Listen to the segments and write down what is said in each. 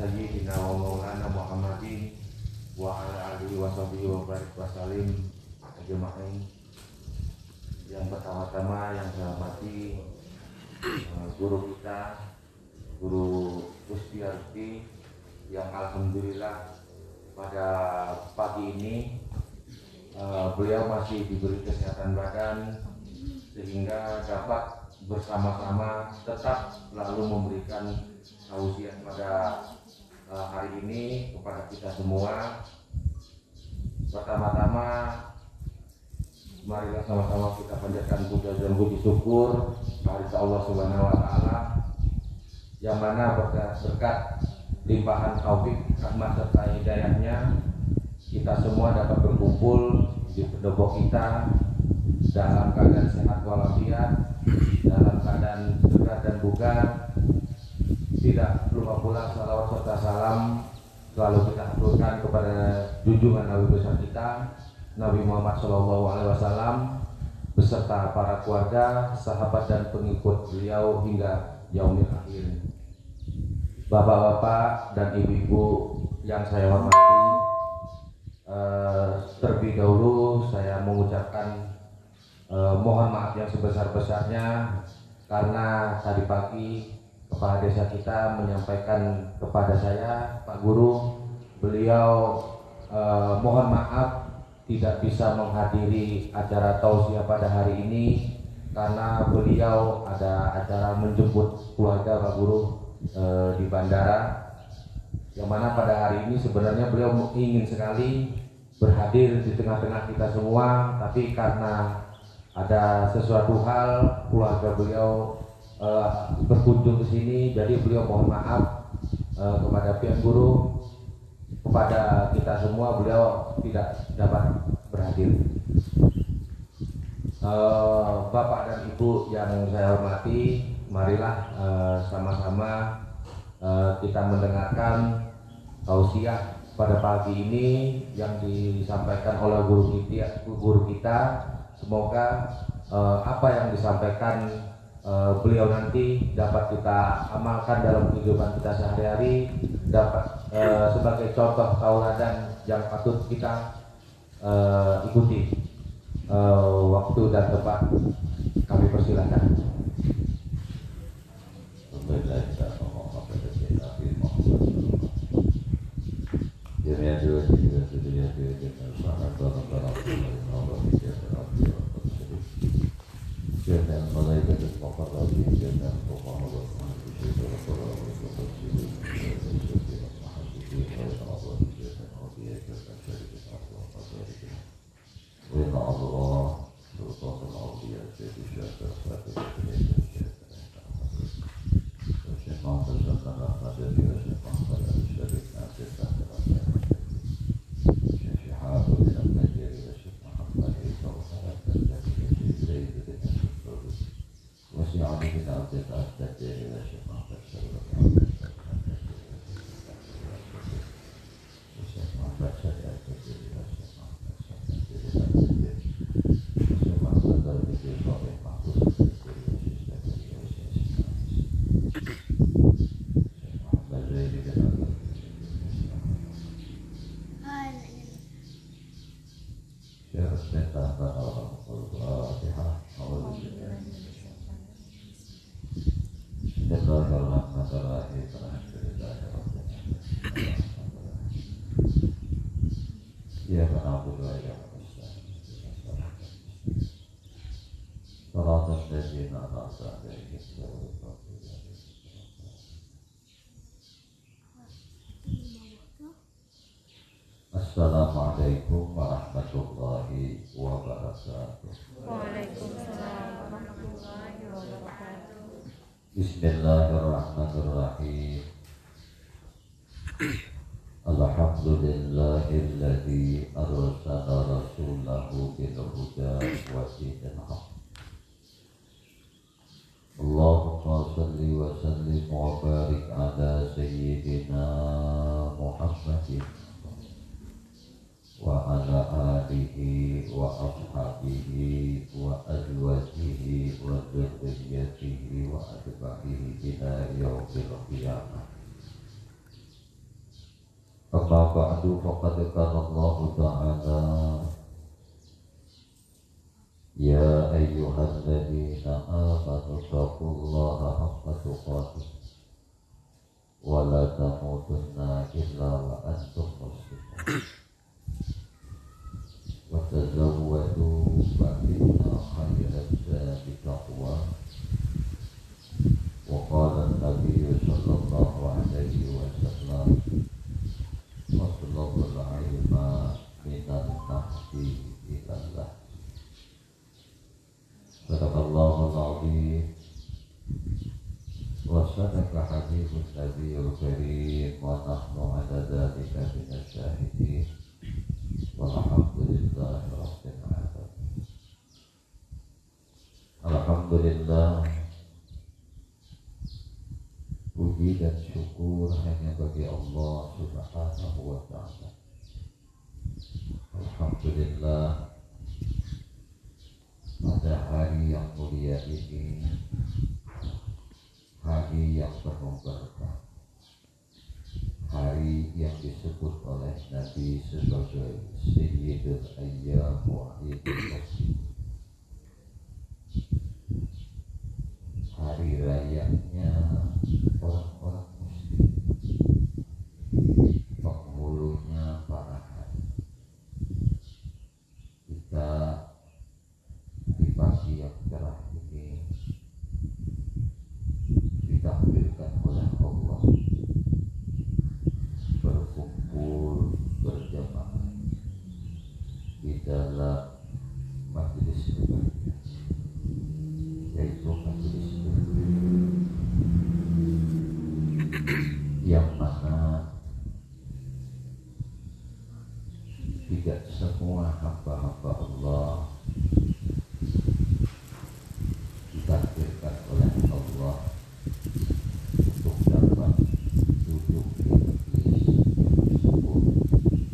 sayyidina wa maulana Muhammadin wa ala alihi wa sahbihi wa barik wa salim ajma'in. Yang pertama-tama yang saya hormati guru kita, Guru Gustiarti, yang alhamdulillah pada pagi ini beliau masih diberi kesehatan badan sehingga dapat bersama-sama tetap selalu memberikan tausiah pada hari ini kepada kita semua. Pertama-tama marilah sama-sama kita panjatkan puja dan puji syukur kepada Allah Subhanahu wa taala, yang mana berkat limpahan taufik, rahmat serta hidayahnya kita semua dapat berkumpul di pendopo kita dalam keadaan sehat walafiat, dalam keadaan segar dan bugar. Tidak lupa pula salawat serta salam selalu kita aturkan kepada junjungan Nabi besar kita Nabi Muhammad SAW beserta para keluarga, sahabat dan pengikut beliau hingga yaumil akhir. Bapak-bapak dan ibu-ibu yang saya hormati, terlebih dahulu saya mengucapkan mohon maaf yang sebesar-besarnya karena tadi pagi kepala desa kita menyampaikan kepada saya, Pak Guru, beliau mohon maaf tidak bisa menghadiri acara tausiah pada hari ini karena beliau ada acara menjemput keluarga Pak Guru di bandara, yang mana pada hari ini sebenarnya beliau ingin sekali berhadir di tengah-tengah kita semua, tapi karena ada sesuatu hal keluarga beliau berkunjung ke sini, jadi beliau mohon maaf kepada pihak guru, kepada kita semua beliau tidak dapat berhadir. Bapak dan Ibu yang saya hormati, marilah sama-sama kita mendengarkan tausiah pada pagi ini yang disampaikan oleh guru kita. Semoga apa yang disampaikan beliau nanti dapat kita amalkan dalam kehidupan kita sehari-hari, dapat sebagai contoh tauladan yang patut kita ikuti. Waktu dan tempat kami persilakan. Assalamualaikum warahmatullahi wabarakatuh. Waalaikumsalam warahmatullahi wabarakatuh. Bismillahirrahmanirrahim. Alhamdulillahilladzi arsala rasulahu bil huda wa dinil haqq. Allahumma salli wa sallim wa barik ala sayyidina Muhammadin wa ala alihi wa ashabihi wa azwajihi wa dzurriyyatihi wa atba'ihi ila yaumil qiyamah. أما بعد فقد قال الله تعالى يا أيها الذين آمنوا اتقوا الله حق تقاته ولا تموتن إلا وأنتم مسلمون وتزودوا فإن خير الزاد التقوى وقال النبي صلى الله عليه وسلم اطلب العلم من المهد إلى الله. صدق الله العظيم وصدق حبيب النبي الكريم ونحن على ذلك من الشاهدين والحمد لله رب العالمين. Alhamdulillah, puji dan syukur hanya bagi Allah Subhanahu wa ta'ala. Alhamdulillah, pada hari yang mulia ini, hari yang penuh berkah, hari yang disebut oleh Nabi sebagai Sayyidul Ayyam wa Idul Muslim, hari rayanya orang-orang muslim, penghulunya para haji. Kita di pagi yang cerah ini ditakdirkan oleh Allah berkumpul berjamaah di dalam majelis ibadah, yaitu majelis yang mana tidak semua hamba-hamba Allah ditakdirkan oleh Allah untuk dapat duduk di majelis yang disebut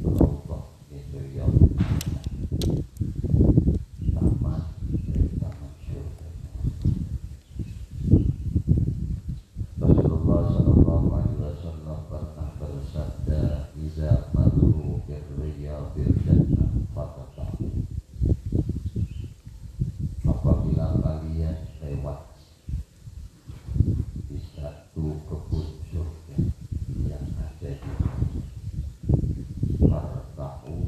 Raudhah min Riyadhil Jannah, taman dari taman surga. Rasulullah sallallahu alaihi wasallam pernah bersabda, "Idza marru bir riyadil jannah fataqu." Apabila kalian lewat di satu kebun surga yang ada di Farqa'u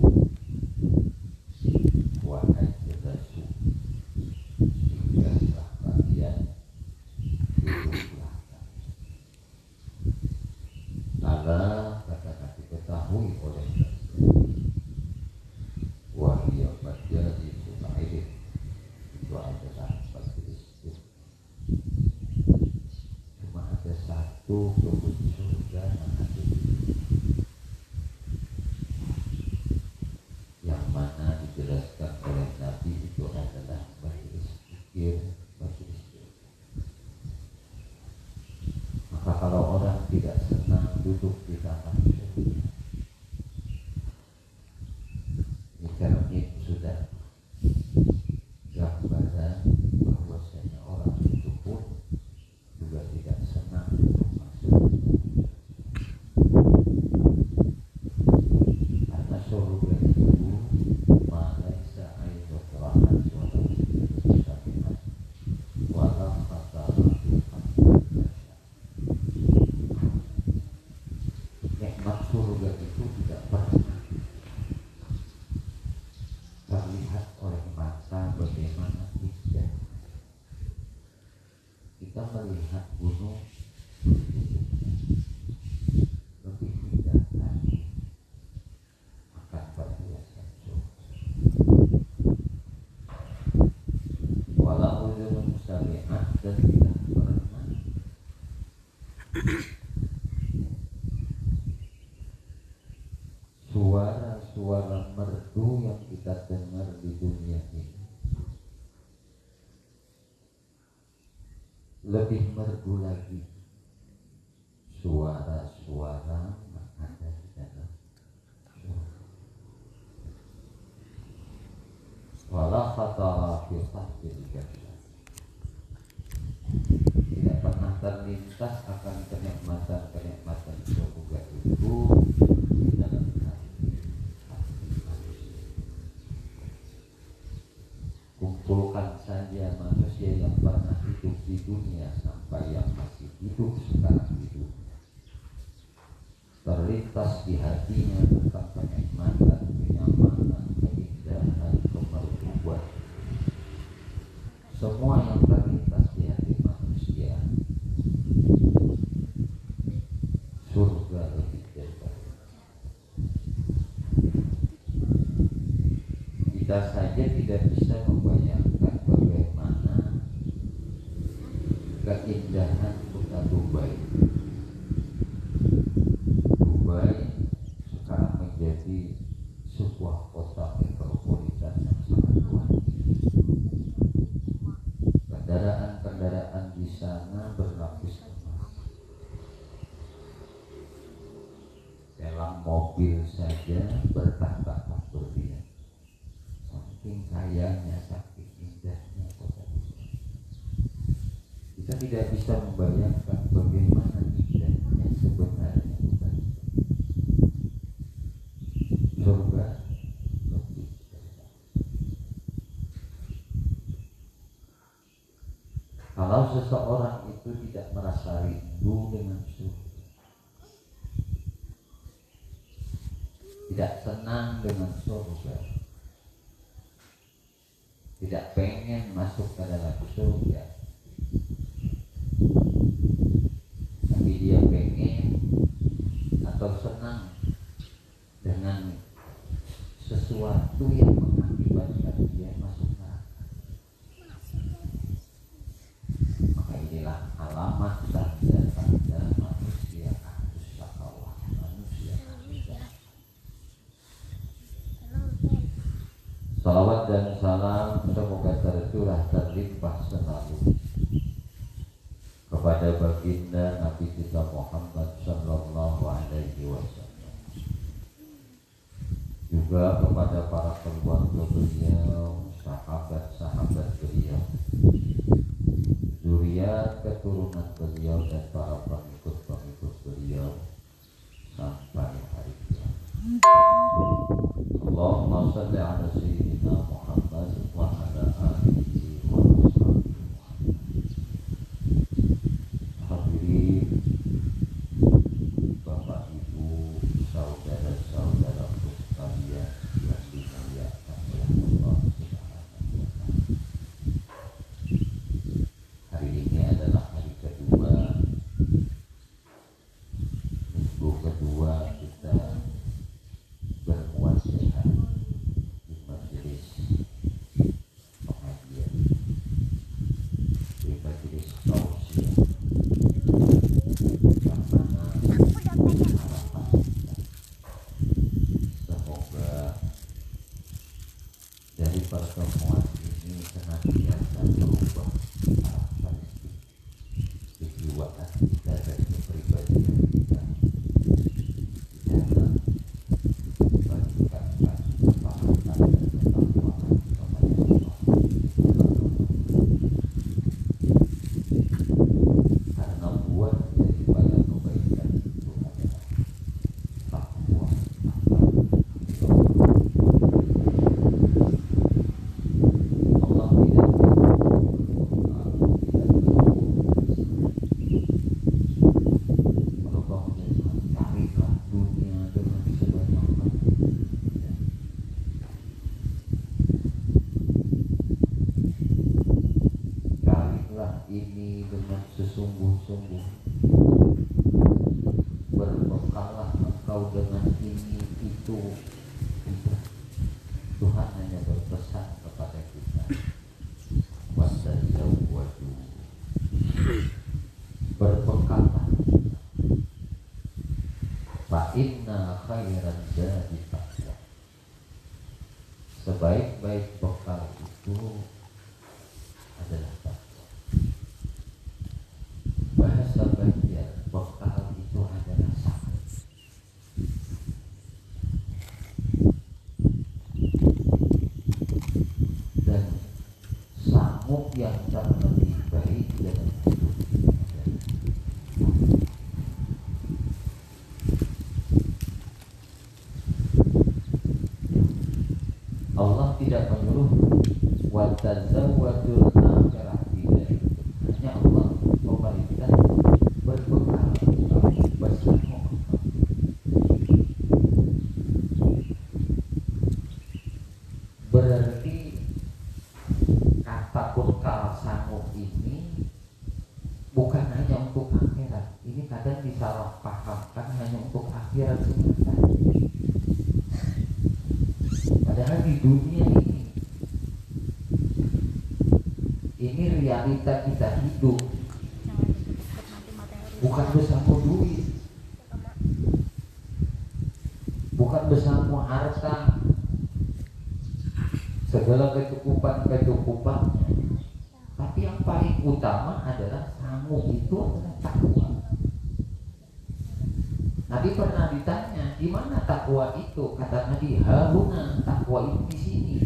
wa ajlasu, singgahlah kalian, duduklah kalian. Ala kata diketahui oleh wahia majali sunaidin, itu adalah majelis ilmu. Cuma ada satu kebun surga yang ada di dunia, yang mana dijelaskan oleh Nabi itu adalah majelis zikir, majelis ilmu. Maka kalau orang tidak senang duduk di taman surga, ini cermin sudah gambaran bahwasanya orang itu pun juga tidak senang untuk masuk, karena surga itu malaisa ainu ra'at wa lam sami'at wa lam khatara fi qalbi. Nikmat surga itu tidak pernah terlihat oleh mata bagaimana indah. Kita melihat gunung lebih indah lagi akan perhiasan surga. Walau dengan syariat dan tidak pernah suara-suara merdu yang kita dengar di dunia ini lebih merdu lagi suara-suara yang ada di dalam surga. Wala khatara fi qalbil jannah, tidak pernah terlintas akan kenikmatan-kenikmatan surga itu di kumpulkan saja manusia yang pernah hidup di dunia sampai yang masih hidup sekarang itu, terlintas di hatinya tentang kenikmatan, kenyamanan, keindahan, kemerduan. Semua yang terlintas di hati manusia, surga lebih dekat. Kita saja tidak bisa membayangkan bagaimana keindahan kota Dubai. Dubai sekarang menjadi sebuah kota metropolitan yang sangat luar biasa. Kendaraan-kendaraan di sana berlapis emas. Dalam mobil saja bertahta-tahta berlian. Saking kayanya, saking indahnya kota Dubai. Kita tidak bisa membayangkan bagaimana indahnya sebenarnya kota Dubai. Surga lebih dekat. Kalau seseorang itu tidak merasa rindu dengan surga, tidak senang dengan surga, tidak pengen masuk ke dalam surga, tapi dia pengen atau senang dengan sesuatu yang mengakibatkan dia masuk neraka, maka inilah alamat tanda-tanda manusia harus takwa, manusia harus takwa. Salawat dan salam semoga tercurah terlimpah selalu kepada baginda Nabi kita Muhammad sallallahu alaihi wasallam, juga kepada para keluarga beliau, sahabat-sahabat beliau, zuriat keturunan beliau dan para pengikut-pengikut beliau sampai hari kiamat. Allahumma shalli ala sayyidina Muhammad wa ala alihi wa sahbihi Muhammad. Hadirin Bapak Ibu, saudara-saudaraku sekalian yang dimuliakan oleh Allah Subhanahu wa Ta'ala. Hari ini adalah hari kedua, minggu kedua kita bermuasihat di majelis pengajian, di majelis tausiah, yang mana harapan kita semoga dari pertemuan ini senantiasa berubah harapan di jiwa kita dan kepribadian kita dalam meningkatkan ketaatan dan ketakwaan kepada Allah. Karena buah daripada kebaikan itu adalah takwa. Allah tidak carilah dunia dengan sebanyak-banyaknya. Carilah ini dengan sesungguh-sungguh. Berbekallah engkau dengan ini itu. Tuhan hanya berpesan kepada kita, wasazawwaju, berbekallah. Fa inna khairan zadi taqwa. Sebaik-baik bekal itu adalah takwa. Bahasa Banjar, bekal itu adalah sangat. Dan sanggup yang terlebih baik dalam hidup ini adalah Allah tidak menyuruh wa tazawwadul akhirah tidak. Hanya Allah memerintah berbekal bersama. Berarti kata bekal sanggup ini bukan hanya untuk akhirat. Ini kadang disalahpahamkan hanya untuk akhirat semata. Padahal di dunia ini realita kita hidup bukan bersama duit, bukan bersama harta, segala kecukupannya, tapi yang paling utama adalah sanggup itu adalah takwa. Nabi pernah ditanya, di mana takwa itu? Kata Nabi, haruna, takwa itu di sini.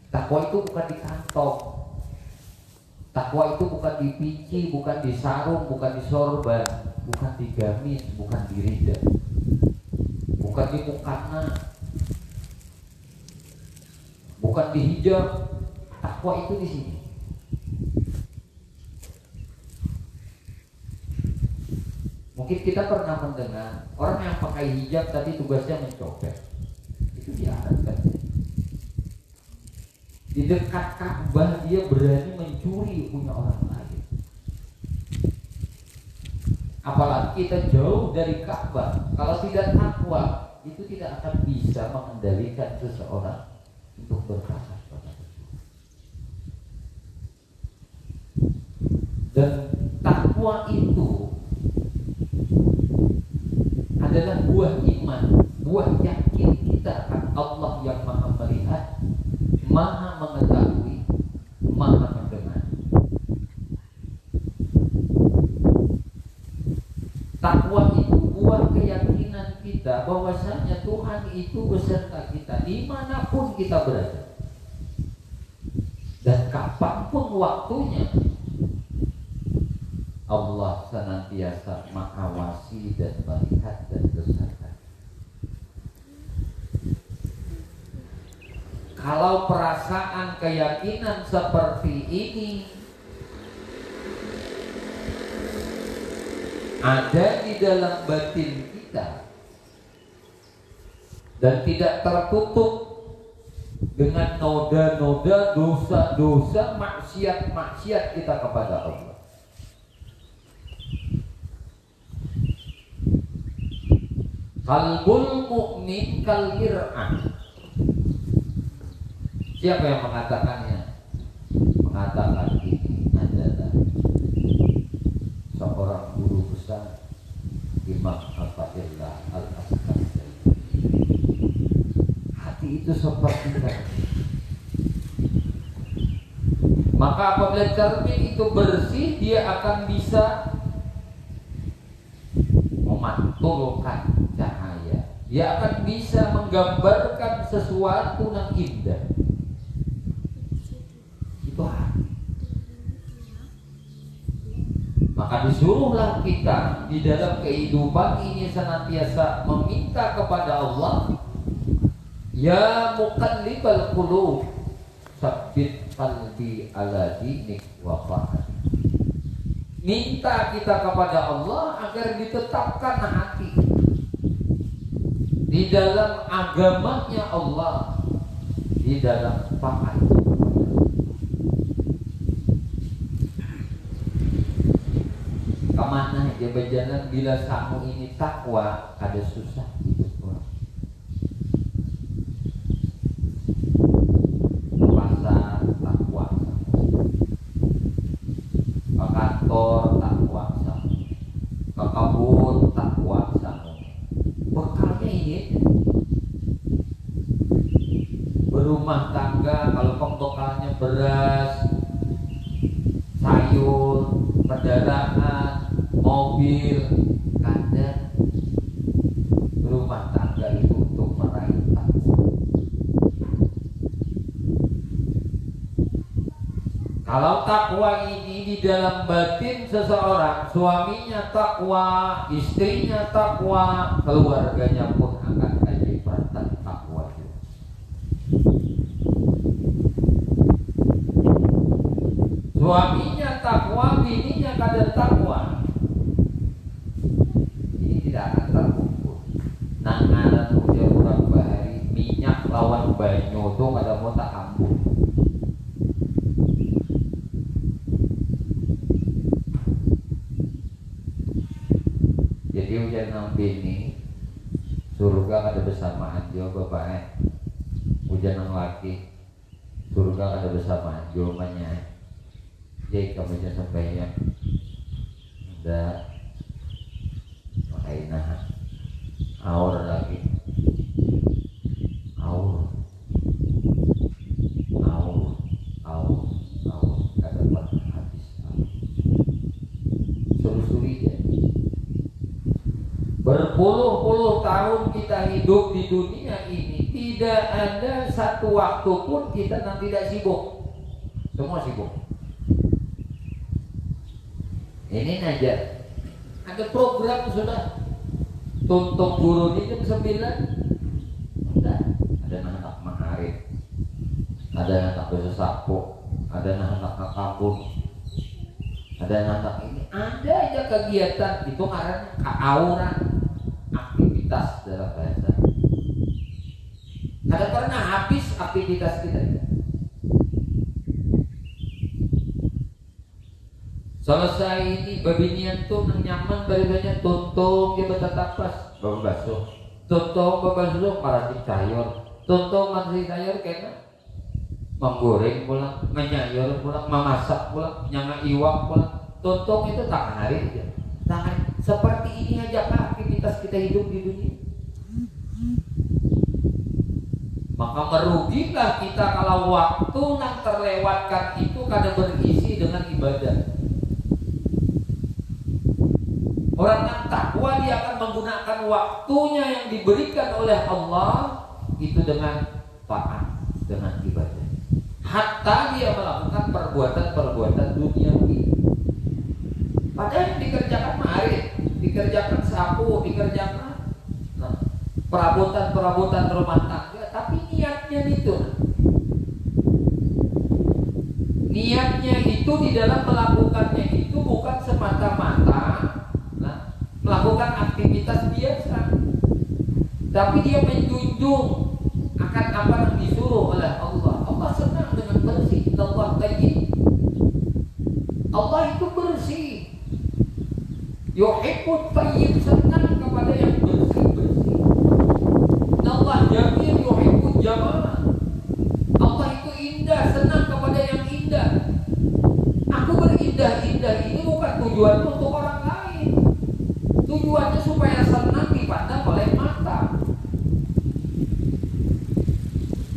Takwa itu bukan di kantong. Takwa itu bukan di pici, bukan di sarung, bukan di sorban, bukan di gamis, bukan di rida, bukan di mukana, bukan di hijab. Takwa itu di sini. Mungkin kita pernah mendengar orang yang pakai hijab tapi tugasnya mencopet. Itu diharapkan. Di dekat Ka'bah dia berani mencuri punya orang lain. Apalagi kita jauh dari Ka'bah. Kalau tidak takwa, itu tidak akan bisa mengendalikan seseorang untuk berkata pada Tuhan. Dan takwa itu adalah buah iman, buah yakin kita akan Allah yang maha melihat, maha mengetahui, maha mendengar. Takwa itu buah keyakinan kita bahwasanya Tuhan itu beserta kita dimanapun kita berada dan kapanpun waktunya. Allah senantiasa mengawasi dan melihat dan beserta. Kalau perasaan keyakinan seperti ini ada di dalam batin kita dan tidak tertutup dengan noda-noda dosa-dosa maksiat-maksiat kita kepada Allah, qalbul mu'min kal mir'ah. Siapa yang mengatakannya? Mengatakan ini adalah seorang guru besar, Imam Athaillah Al-Askari. Hati itu seperti tadi. Maka apabila cermin itu bersih, dia akan bisa memantulkan cahaya. Dia akan bisa menggambarkan sesuatu yang indah. Itu hati. Maka disuruhlah kita di dalam kehidupan ini senantiasa meminta kepada Allah, ya muqallibal qulub, tsabbit qalbi ala dinik wa fa'al. Minta kita kepada Allah agar ditetapkan hati di dalam agamanya Allah, di dalam taat. Kemana dia berjalan bila kamu ini takwa, ada susah hidup orang. Pasar takwa, ke kantor takwa, ke kebun takwa, bekalnya ini berumah tangga. Kalau pembekalnya beras, sayur, kendaraan, mobil, kadang rumah tangga itu untuk meraih takwa. Kalau takwa ini di dalam batin seseorang, suaminya takwa, istrinya takwa, keluarganya pun akan kecepatan takwa juga. suaminya takwa, bininya kada takwa, ini tidak akan terkumpul. Nangaran ujar orang bahari minyak lawan banyu tuh kada mau tak ampuh. Jadi ujar nang bini surga kada bersamaan jo bapak ujar nang laki surga kada bersamaan jo manya. Jadi kamu jangan sampai yang udah makanya aur lagi aur kada pernah habis suri-suri ya. Berpuluh-puluh tahun kita hidup di dunia ini, tidak ada satu waktu pun kita yang tidak sibuk. Semua sibuk. Ini aja ada program sudah tuntung guru di jam 9 udah ada anak maharib, ada anak besok sapu, ada anak ke kampung, ada anak ini, ada aja kegiatan itu karena keauran aktivitas dalam bahasa. Kada pernah habis aktivitas kita. Selesai ini babinian tuh nang nyaman barisanya tuntung dia betatapas bawa basuh tuntung bawa basuh malah dicayur tuntung masih sayur kena menggoreng pulang menyayur pulang memasak pulang nyanga iwak pulang tuntung itu tangan hari aja tangan seperti ini aja kah aktivitas kita hidup di dunia. Maka merugilah kita kalau waktu yang terlewatkan itu kada berisi dengan ibadah. Orang yang takwa dia akan menggunakan waktunya yang diberikan oleh Allah itu dengan taat, dengan ibadah. Hatta dia melakukan perbuatan-perbuatan duniawi. Padahal yang dikerjakan mari, dikerjakan sapu, dikerjakan perabotan-perabotan rumah tangga, tapi niatnya itu. Niatnya itu di dalam melakukannya itu bukan semata-mata melakukan aktivitas biasa, tapi dia menjunjung akan apa yang disuruh oleh Allah. Allah senang dengan bersih. Allah tayyib. Allah itu bersih. Yuhibbut tayyib, senang kepada yang bersih-bersih. Allah jamil yuhibbut jamal. Allah itu indah, senang kepada yang indah. Aku berindah-indah ini bukan tujuan untuk orang lain. Tujuannya supaya senang dipandang oleh mata.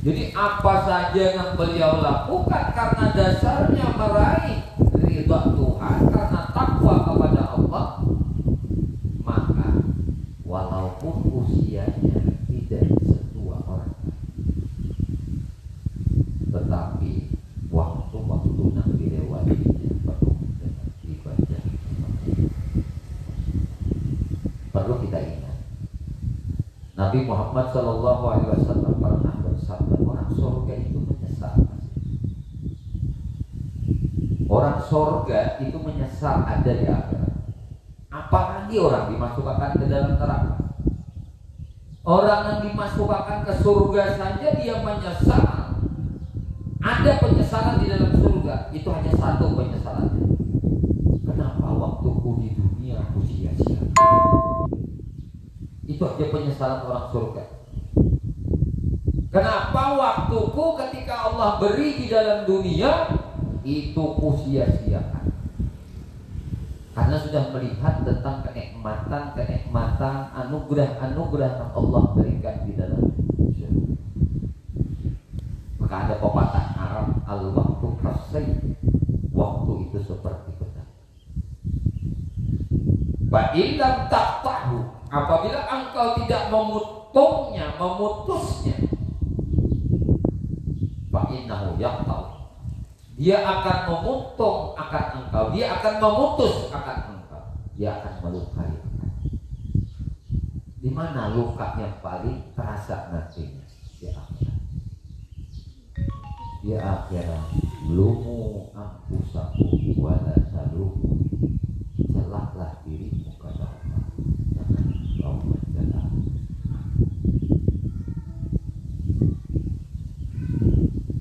Jadi apa saja yang beliau lakukan karena dasarnya meraih ridha Tuhan, karena takwa kepada Allah, maka walaupun usianya tidak setua orang, tetapi waktu-waktu yang dilewatinya penuh dengan ibadah. Perlu kita ingat, Nabi Muhammad SAW pernah bersabda, orang surga itu menyesal. Orang surga itu menyesal ada di akhirat. Apalagi orang dimasukkan ke dalam neraka. Orang yang dimasukkan ke surga saja dia menyesal. Ada penyesalan di dalam surga, itu hanya satu penyesalannya. Kenapa waktuku di dunia aku sia-sia? Itu aja penyesalan orang surga. Kenapa waktuku ketika Allah beri di dalam dunia itu ku sia-siakan? Karena sudah melihat tentang kenikmatan, anugerah yang Allah berikan di dalam surga. Maka ada pepatah Arab, al-waktu kasai, waktu itu seperti pedang. Ba'inam tak tahu, apabila engkau tidak memutusnya, fa'innahu yaqta'u, dia akan memutung akan engkau, dia akan memutus akan engkau, dia akan melukai engkau. Di mana luka yang paling terasa nantinya? Di akhirat. lumu ampusakum wala talumu, celahlah dirimu kata Allah, jangan kau mencela.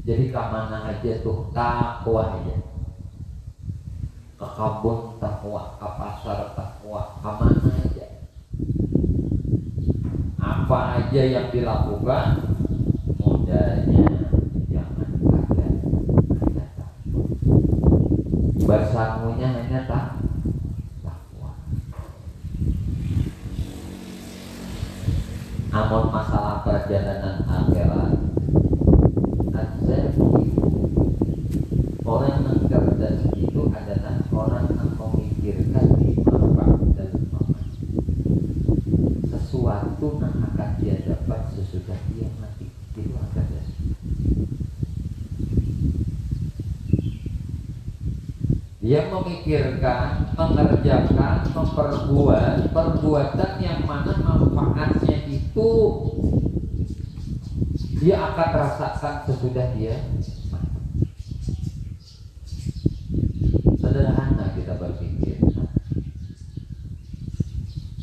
Jadi kemana aja tuh takwa aja, ke kebun takwa, ke pasar takwa, kemana aja, apa aja yang dilakukan mudahnya jangan ada takwa. Bersangunya hanya takwa. Namun masalah perjalanan akhirat, orang yang cerdas itu adalah orang yang memikirkan di manfaat dan manfaat. Sesuatu yang akan dia dapat sesudah dia mati, itu akan ada. Dia memikirkan, mengerjakan, memperbuat perbuatan yang mana manfaatnya itu dia akan rasakan sesudah dia mati. Sederhana kita berpikir.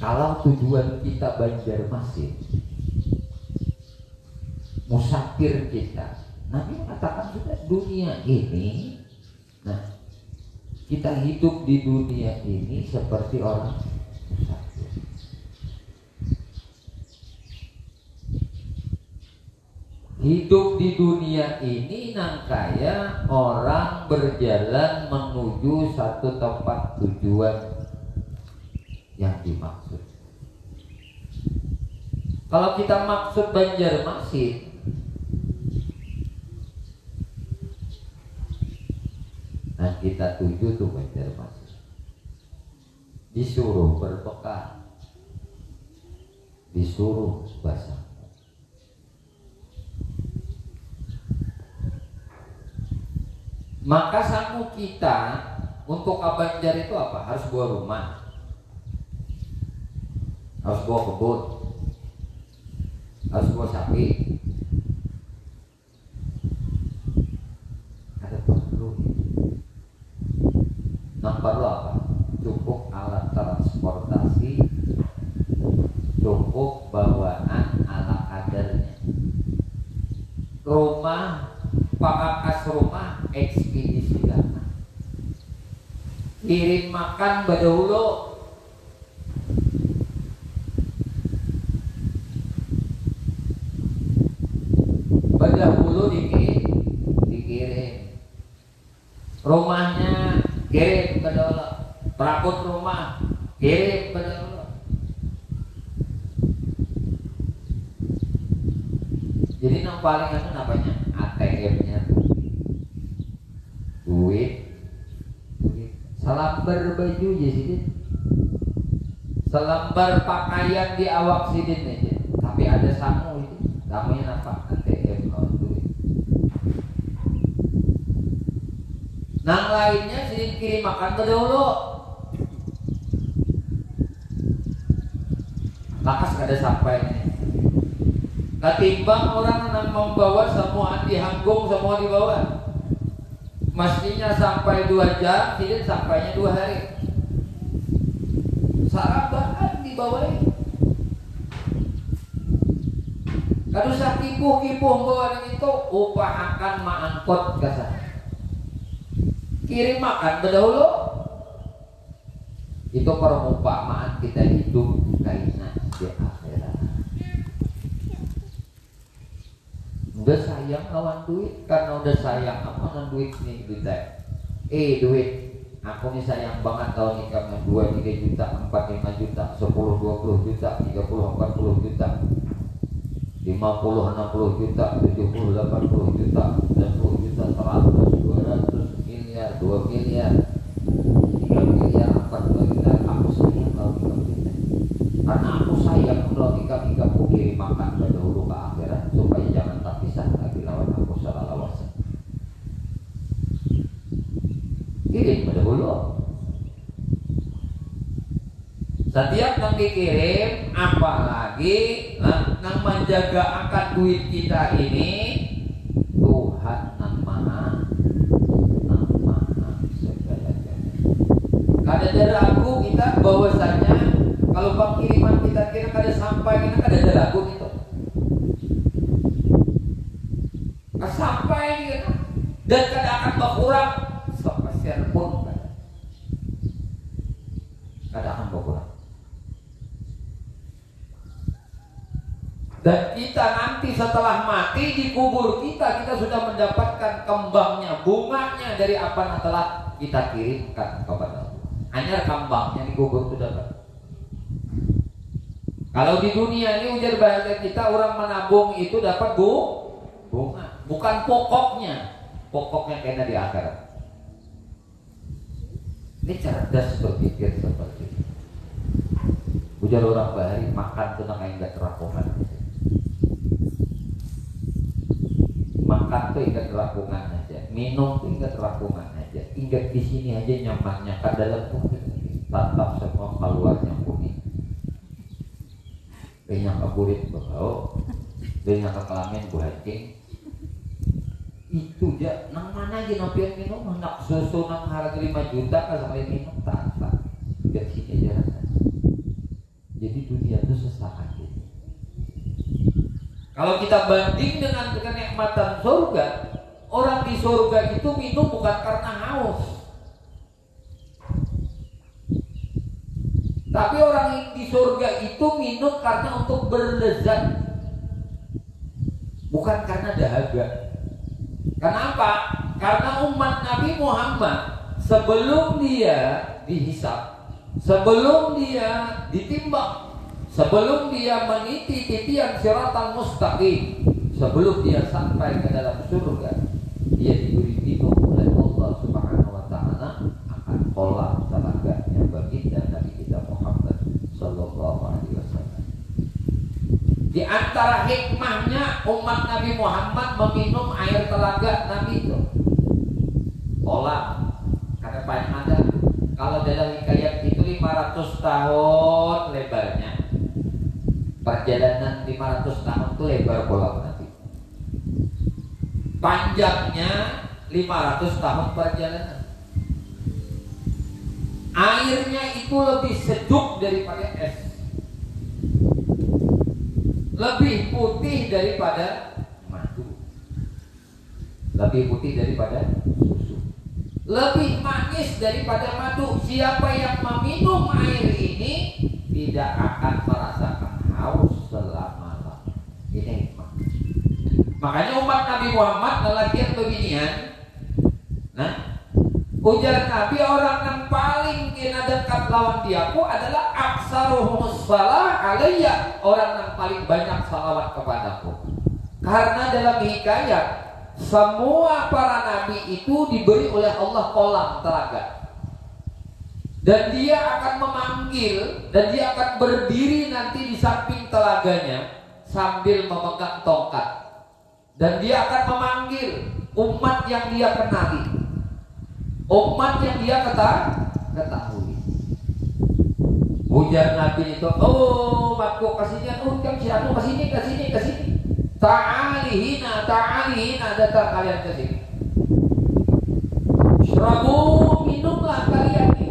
Kalau tujuan kita Banjarmasin, musafir kita, Nabi mengatakan sudah dunia ini, nah kita hidup di dunia ini seperti orang musafir. Hidup di dunia ini nang kaya orang berjalan menuju satu tempat tujuan yang dimaksud. Kalau kita maksud Banjarmasin, nah kita tuju tuh Banjarmasin, disuruh berbekal, disuruh basah. Maka sangu kita untuk ke Banjar itu apa? Harus bawa rumah, harus bawa kebun, harus bawa sapi. Ada perlu. Nah perlu apa? Cukup alat transportasi, cukup bawaan ala kadarnya. Rumah, pakakas rumah, ekspedisi dana. Kirim makan badahulu. Badahulu dikirim. Rumahnya kirim badahulu. Perakut rumah kirim badahulu. Jadi yang paling namanya ATM-nya duit. Selembar baju ya sidin, selembar pakaian di awak sidin aja. Tapi ada sangu itu, samunya apa? ATM duit. Nang lainnya sidin kirim makan ke dulu. Lakas kada sampainya. Ketimbang orang yang membawa semua dihanggung, semua dibawa. Mestinya sampai 2 jam, tidak sampainya 2 hari. Sarapan dibawain. Kalau usah kipuh-kipuh bawa itu, upahakan maangkot ke sana. Kirim makan berdahulu. Itu perumpamaan kita hidup kainan di akhirat. Udah sayang lawan duit, karena udah sayang apa dengan duit nih duitnya. Duit, aku nih sayang banget tahun nikahnya 2-3 juta, 4-5 juta, 10-20 juta, 30-40 juta, 50-60 juta, 70-80 juta, 90 juta, 100, 200 miliar, 2 miliar, 3 miliar, 4 miliar. Aku sayang kalau nikah duitnya, karena aku sayang kalau nikah aku kirim makan dahulu ke akhirat supaya jangan terpisah lagi lawan aku sallallahu alaihi wasallam. Kirim dahulu. Setiap yang dikirim, apalagi yang menjaga akan duit kita ini Tuhan yang Maha Kada ragu kita bahwasanya kalau pengiriman kita kira kada sampai, kita kada ragu gitu. Sampai gitu. Dan kada akan berkurang sepeser pun kada akan berkurang. Dan kita nanti setelah mati di kubur kita sudah mendapatkan kembangnya, bunganya dari apa yang telah kita kirimkan kepada Allah. Hanya kembangnya di kubur sudah dapat. Kalau di dunia ini ujar bahasa kita orang menabung itu dapat bunga, bukan pokoknya. Pokoknya kena di akhirat. Ini cerdas berpikir seperti itu. Ujar orang bahari makan tuh nang enggak terapungan. Makan tuh ingat terapungan aja, minum tuh ingat terapungan aja, ingat di sini aja nyamannya, kan dalam tuh tatap semua keluarnya bumi. Banyak keburit berbau, banyak kekelamin buhancing. Itu aja, nang mana aja nampian minum, nak susu nang harga 5 juta kan sampai minum tanpa. Ingat sini aja rasanya. Jadi dunia itu sesaat gitu. Kalau kita banding dengan kenikmatan surga, orang di surga itu minum bukan karena haus, tapi orang di surga itu minum karena untuk berlezat, bukan karena dahaga. Kenapa? Karena umat Nabi Muhammad sebelum dia dihisab, sebelum dia ditimbang, sebelum dia meniti titian siratal mustaqim, sebelum dia sampai ke dalam surga, dia diberi minum oleh Allah Subhanahu wa taala akan kolam telaganya baginda Nabi kita Muhammad sallallahu alaihi wasallam. Di antara hikmahnya umat Nabi Muhammad meminum air telaga Nabi itu kolam, karena banyak ada. Kalau dalam hikayat itu 500 tahun lebarnya. Perjalanan 500 tahun itu lebar kolam Nabi. Panjangnya 500 tahun perjalanan. Airnya itu lebih sejuk daripada es, lebih putih daripada madu, lebih putih daripada susu, lebih manis daripada madu. Siapa yang meminum air ini tidak akan merasakan haus selama-lamanya. Ini hikmah. Makanya umat Nabi Muhammad lelakian beginian. Nah, ujar Nabi, orang yang paling kena dekat lawan diaku adalah aksaruhumus salah alayya, orang yang paling banyak salawat kepadaku. Karena dalam hikayat semua para nabi itu diberi oleh Allah kolam telaga. Dan dia akan memanggil, dan dia akan berdiri nanti di samping telaganya sambil memegang tongkat. Dan dia akan memanggil umat yang dia kenali, umat yang dia ketahui. Ujar Nabi itu, oh umatku kasihnya, oh yang si anu kesini. Ta'alihina, datang kalian ke sini. Syrabu, minumlah kalian ini.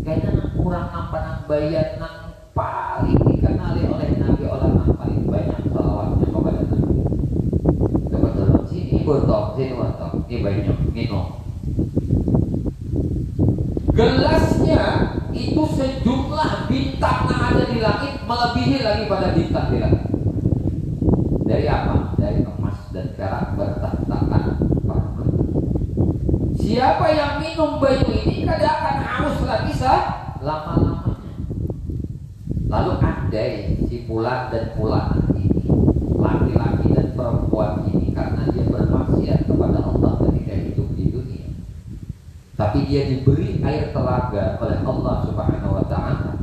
Kayaknya kurang nampak bayat nang paling dikenali oleh Nabi, orang yang paling banyak salawatnya kepada Nabi. Teman-teman sini botok, sini botok, ini banyak minum. Gelasnya itu sejumlah bintang yang ada di langit melebihi lagi pada bintang di langit. Dari apa? Dari emas dan perak bertahtakan permata. Siapa yang minum bayu ini kada akan haus lagi lama-lamanya. Lalu andai si fulan dan fulan ini, laki-laki dan perempuan ini, karena dia bermaksiat kepada Allah ketika hidup di dunia, tapi dia diberi air telaga oleh Allah Subhanahu wa taala,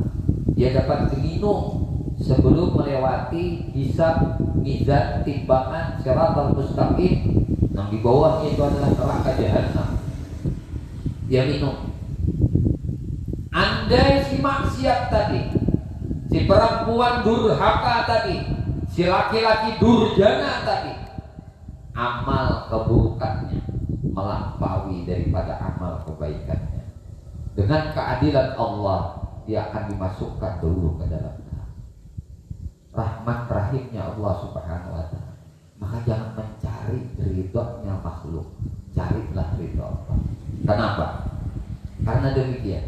dia dapat minum sebelum melewati hisab, mizan, timbangan siratal mustaqim, yang di bawahnya itu adalah neraka jahanam. Dia minum. Andai si maksiat tadi, si perempuan durhaka tadi, si laki-laki durjana tadi, amal keburukannya melampaui daripada amal kebaikannya, Dengan keadilan Allah, dia akan dimasukkan dulu ke dalam neraka. Rahmat rahimnya Allah Subhanahu wa ta'ala. Maka jangan mencari ridhonya makhluk, carilah ridho Allah. Kenapa? Karena demikian,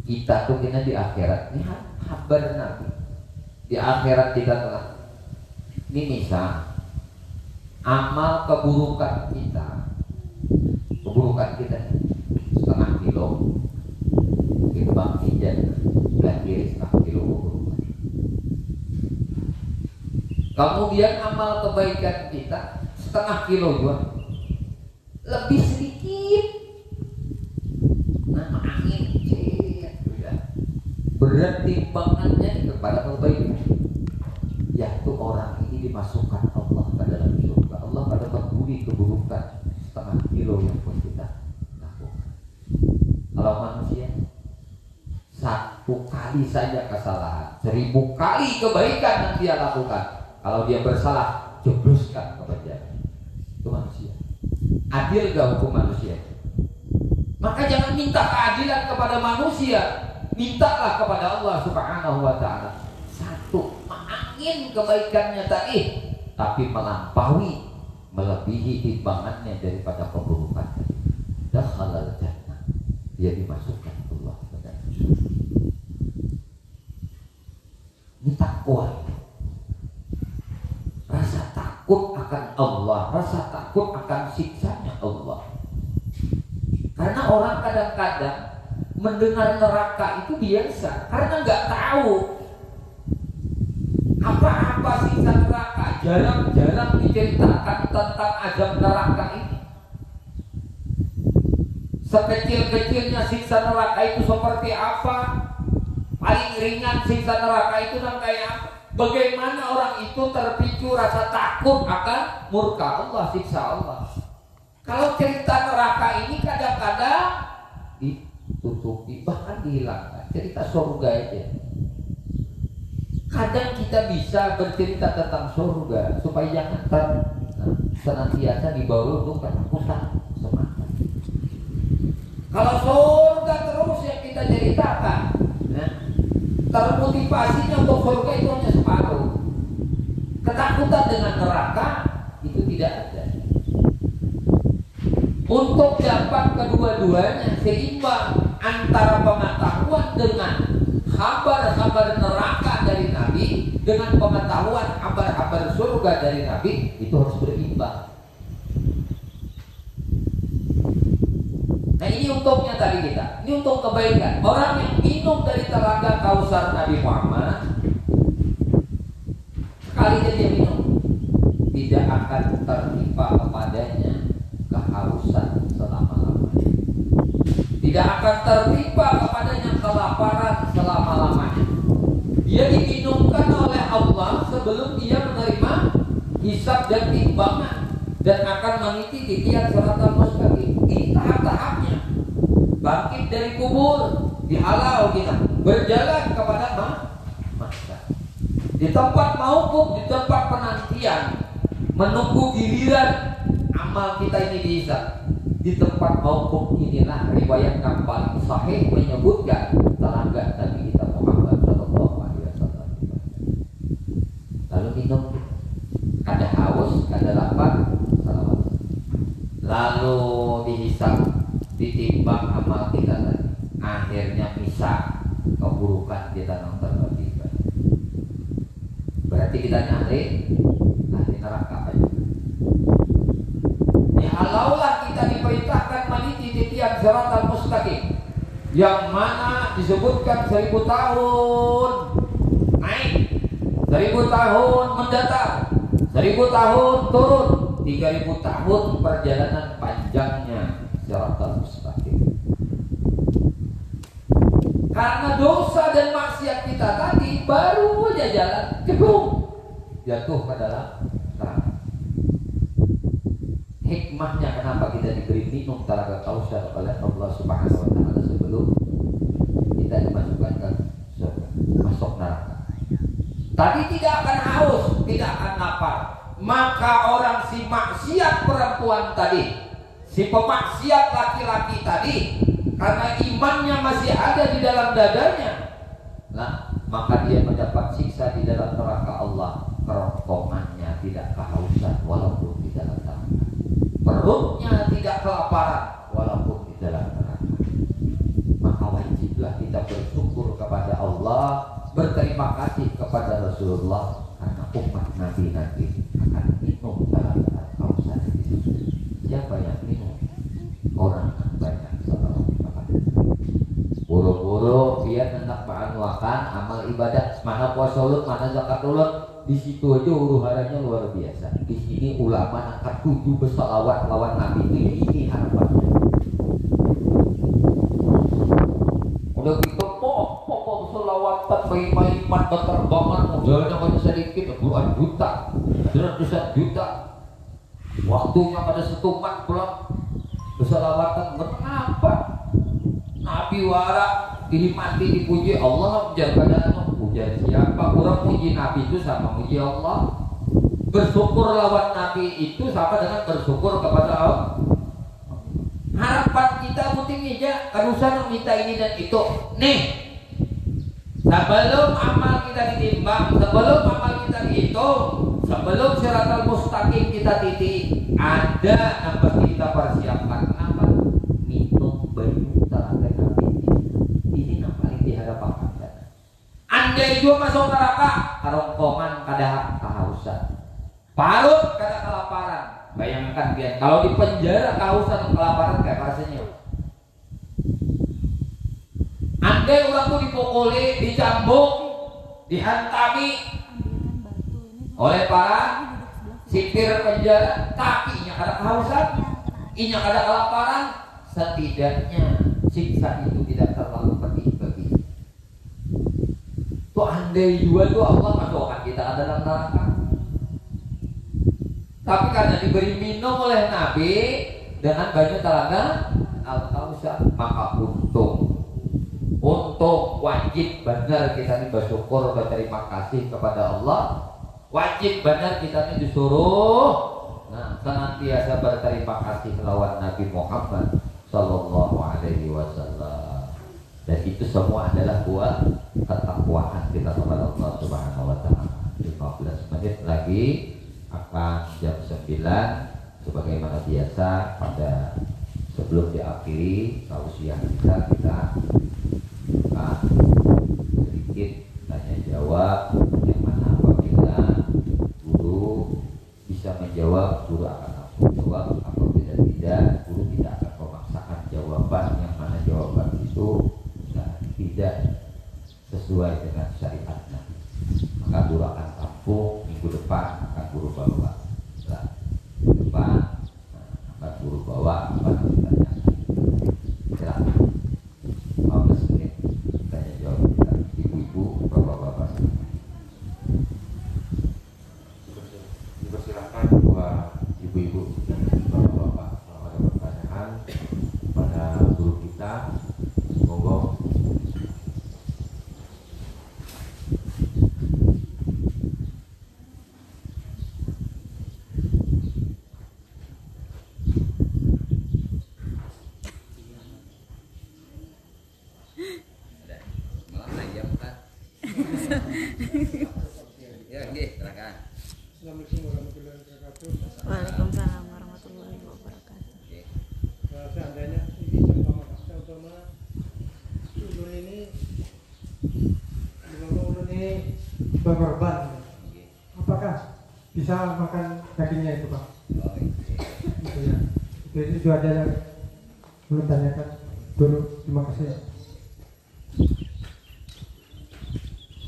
kita tuh kena di akhirat, ini kabar Nabi. Di akhirat kita telah, ini misal amal keburukan kita setengah kilo, timbang ijan lagi setengah kilo keburukan. Kemudian amal kebaikan kita setengah kilo juga, lebih sedikit. Nah, angin berat timbangannya kepada kebaikan. Yaitu orang ini dimasukkan Allah ke dalam surga. Allah pada peduli keburukan setengah kilo yang pun kita lakukan. Kalau manusia satu kali saja kesalahan, 1000 kali kebaikan yang dia lakukan. Kalau dia bersalah, jebloskan ke penjara. Itu manusia. Adil gak hukum manusia? Maka jangan minta keadilan kepada manusia, mintalah kepada Allah Subhanahu wa ta'ala. Satu, angin kebaikannya tadi, tapi melampaui, melebihi timbangannya daripada keburukan. Dakhalal jannah, dia dimasukkan Allah ke dalam surga. Ini takwa. Rasa takut akan Allah, rasa takut akan siksanya Allah. Karena orang kadang-kadang mendengar neraka itu biasa, karena nggak tahu apa-apa siksa neraka. Jarang-jarang diceritakan tentang azab neraka ini. Sekecil-kecilnya siksa neraka itu seperti apa, paling ringan siksa neraka itu dan kayak apa. Bagaimana orang itu terpicu rasa takut akan murka Allah, siksa Allah. Kalau cerita neraka ini kadang-kadang ditutupi, bahkan dihilangkan. Cerita surga aja. Kadang kita bisa bercerita tentang surga supaya jangan senantiasa dibawa untuk ketakutan semata. Kalau surga terus yang kita ceritakan, termotivasinya untuk surga itu hanya separuh. Ketakutan dengan neraka itu tidak ada. Untuk dapat kedua-duanya seimbang antara pengetahuan dengan kabar-kabar neraka dari Nabi dengan pengetahuan kabar-kabar surga dari Nabi, itu harus berimbang. Nah, ini untungnya tadi kita. Ini untung kebaikan. Orang yang minum dari telaga Kausar Nabi Muhammad, sekali dia minum, tidak akan tertimpa kepadanya kehausan selama-lamanya. Tidak akan tertimpa kepadanya kelaparan selama-lamanya. Dia diminumkan oleh Allah sebelum dia menerima hisab dan timbangan dan akan mengikuti di tiap siratal mustaqim. Ini tahap-tahapnya. Bangkit dari kubur, dihalau kita, berjalan kepada masa. Di tempat mauquf, di tempat penantian, menunggu giliran amal kita ini dihisab. Di tempat mauquf inilah riwayat yang paling sahih menyebutkan telaga Nabi kita Muhammad sallallahu alaihi wasallam. Lalu minum, kada haus, kada lapar, salawat. Lalu dihisab, ditimbang amal kita tadi. Akhirnya bisa keburukan kita yang terlebih. Berarti kita ahli neraka aja. Kalaulah kita diperintahkan meniti di tiap siratal mustaqim yang mana disebutkan 1000 tahun naik, 1000 tahun mendatar, 1000 tahun turun, 3000 tahun perjalanan panjangnya siratal mustaqim. Karena dosa dan maksiat kita tadi baru aja jalan, jebung, jatuh ke dalam neraka. Hikmahnya kenapa kita diberi minum telaga Kausar oleh Allah Subhanahu wa ta'ala sebelum kita dimasukkan ke surga, masuk neraka. Tadi tidak akan haus, tidak akan lapar. Maka orang si maksiat perempuan tadi, si pemaksiat laki-laki tadi, karena imannya masih ada di dalam dadanya, nah maka dia mendapat siksa di dalam neraka Allah. Kerongkongannya tidak kehausan walaupun di dalam neraka, perutnya tidak kelaparan walaupun di dalam neraka. Maka wajiblah kita bersyukur kepada Allah, berterima kasih kepada Rasulullah, karena umat Nabi nanti akan minum dalam kausan itu. Siapa yang minum? Orang yang banyak salawat. Buru-buru dia hendak mengamalkan amal ibadah, mana puasa ulut, mana zakat ulut. Di situ aja huru-haranya luar biasa. Di sini ulama angkat 7 bersalawat lawan Nabi. Ini harapannya. Udah gitu pokok bersalawatan bagi iman berterbangan, modalnya pada sedikit, puluhan juta, ratusan juta. Waktunya pada setuman pulang bersalawatan. Mengapa? Nabi warak dinikmati, dipuji Allah, menjaga dan puja siapa? Orang puji Nabi itu sama puji Allah. Bersyukur lawan Nabi itu sama dengan bersyukur kepada Allah. Harapan kita penting aja, kan usah minta ini dan itu. Nih, sebelum amal kita ditimbang, sebelum amal kita dihitung, sebelum siratal mustaqim kita titik, ada yang pasti kita persiapkan. Apa? Minum banyu telaga Nabi. Ini yang paling dihadapan. Andai juga masuk neraka, kerongkongan kada kehausan, parut kada kelaparan. Bayangkan dia kalau di penjara kehausan dan kelaparan kayak rasanya. Andai orang tuh dipukuli, dicambuk, dihantami oleh para sipir penjara, tapi inya kada kehausan, inya kada kelaparan, setidaknya siksa itu tidak terlalu pedih bagi. Tuh andai juga tuh Allah masukkan kita ke dalam neraka. Tapi karena diberi minum oleh Nabi dengan banyak telaga al-kausar, maka untung wajib benar kita ini bersyukur, berterima kasih kepada Allah. Wajib benar kita ini disuruh senantiasa berterima kasih lawan Nabi Muhammad Sallallahu Alaihi Wasallam. Dan itu semua adalah buat ketakwaan kita kepada Allah Subhanahu Wa Taala. 15 menit lagi akan jam 9 sebagaimana biasa. Pada sebelum diakhiri tausiah kita akan sedikit tanya jawab, yang mana apabila guru bisa menjawab, guru akan langsung jawab. Apabila tidak, guru tidak akan memaksakan jawaban yang mana jawaban itu tidak sesuai dengan syariat Nabi. Maka guru akan tampung, minggu depan akan guru bawa. Minggu depan akan guru bawa apa yang ditanya. Silakan. 15 menit tanya jawab kita, ibu-ibu, bapak-bapak. Dipersilakan buat ibu-ibu dan bapak-bapak kalau ada pertanyaan pada guru kita. Monggo. Ya, nggih, silakan. Assalamualaikum warahmatullahi wabarakatuh. Waalaikumsalam warahmatullahi wabarakatuh. Seandainya ini contohnya ulun ini berkorban, apakah bisa makan dagingnya itu, Pak? Itu ya. Itu aja yang belum tanyakan. Dulu, terima kasih.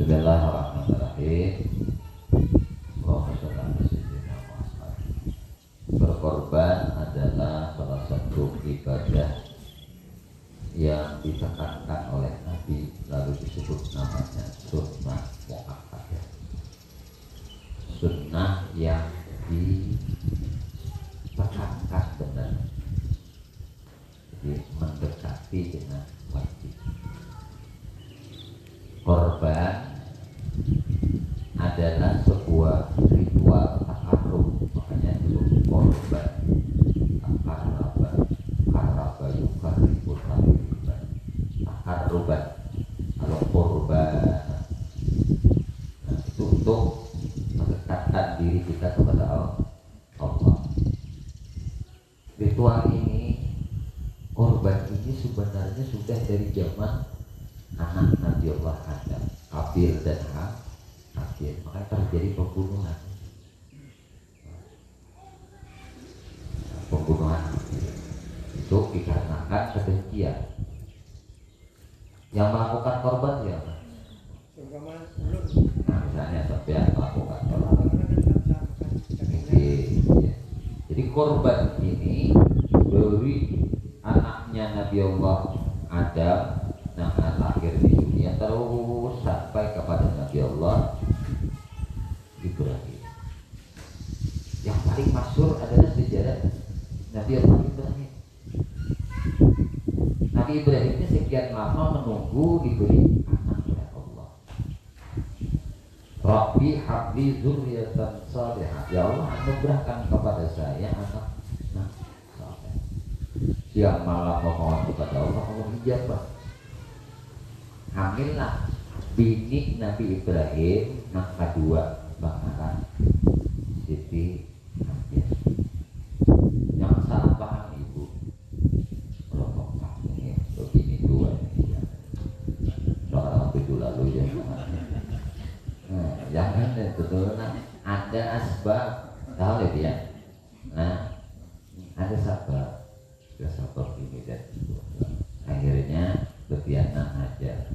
Bismillahirrahmanirrahim. Allahumma shalli ala sayyidina Muhammad. Berkorban adalah salah satu ibadah yang ditekankan oleh Nabi, lalu disebut namanya sunnah muakkadah. Sunnah yang ditekankan benar, jadi mendekati dengan wajib. Korban adalah sebuah ritual takarrub, makanya disebut korban. Takarraba, karaba yukaribu takarrub. ritual ini, korban ini sebenarnya sudah dari zaman anak Nabi Allah Adam, Habil dan Habil, makanya terjadi pembunuhan. Itu dikarenakan kebencian. Yang melakukan korban siapa? Nah, misalnya sampai melakukan korban. Jadi korban ini dari anaknya Nabi Allah Adam yang lahir di dunia terus sampai kepada Nabi Allah Ibrahim. Yang paling masyhur adalah sejarah Nabi Allah Ibrahim. Nabi Ibrahim ini sekian lama menunggu diberi anak oleh Allah. Rabbi habli dzurriyyatan shalihah. Ya Allah, anugerahkan kepada saya anak saleh. Siang malam memohon kepada Allah, Allah ijabah. Hamillah bini Nabi Ibrahim yang kedua, bakaran Siti Hajar. Jangan salah paham ibu. Kalau ini begini dua ini, soal itu lalu ya. Nah, jangan betul. Ada asbab, tahu ya dia. Nah, ada sabar, sabar ini dan itu. Akhirnya berdianan aja.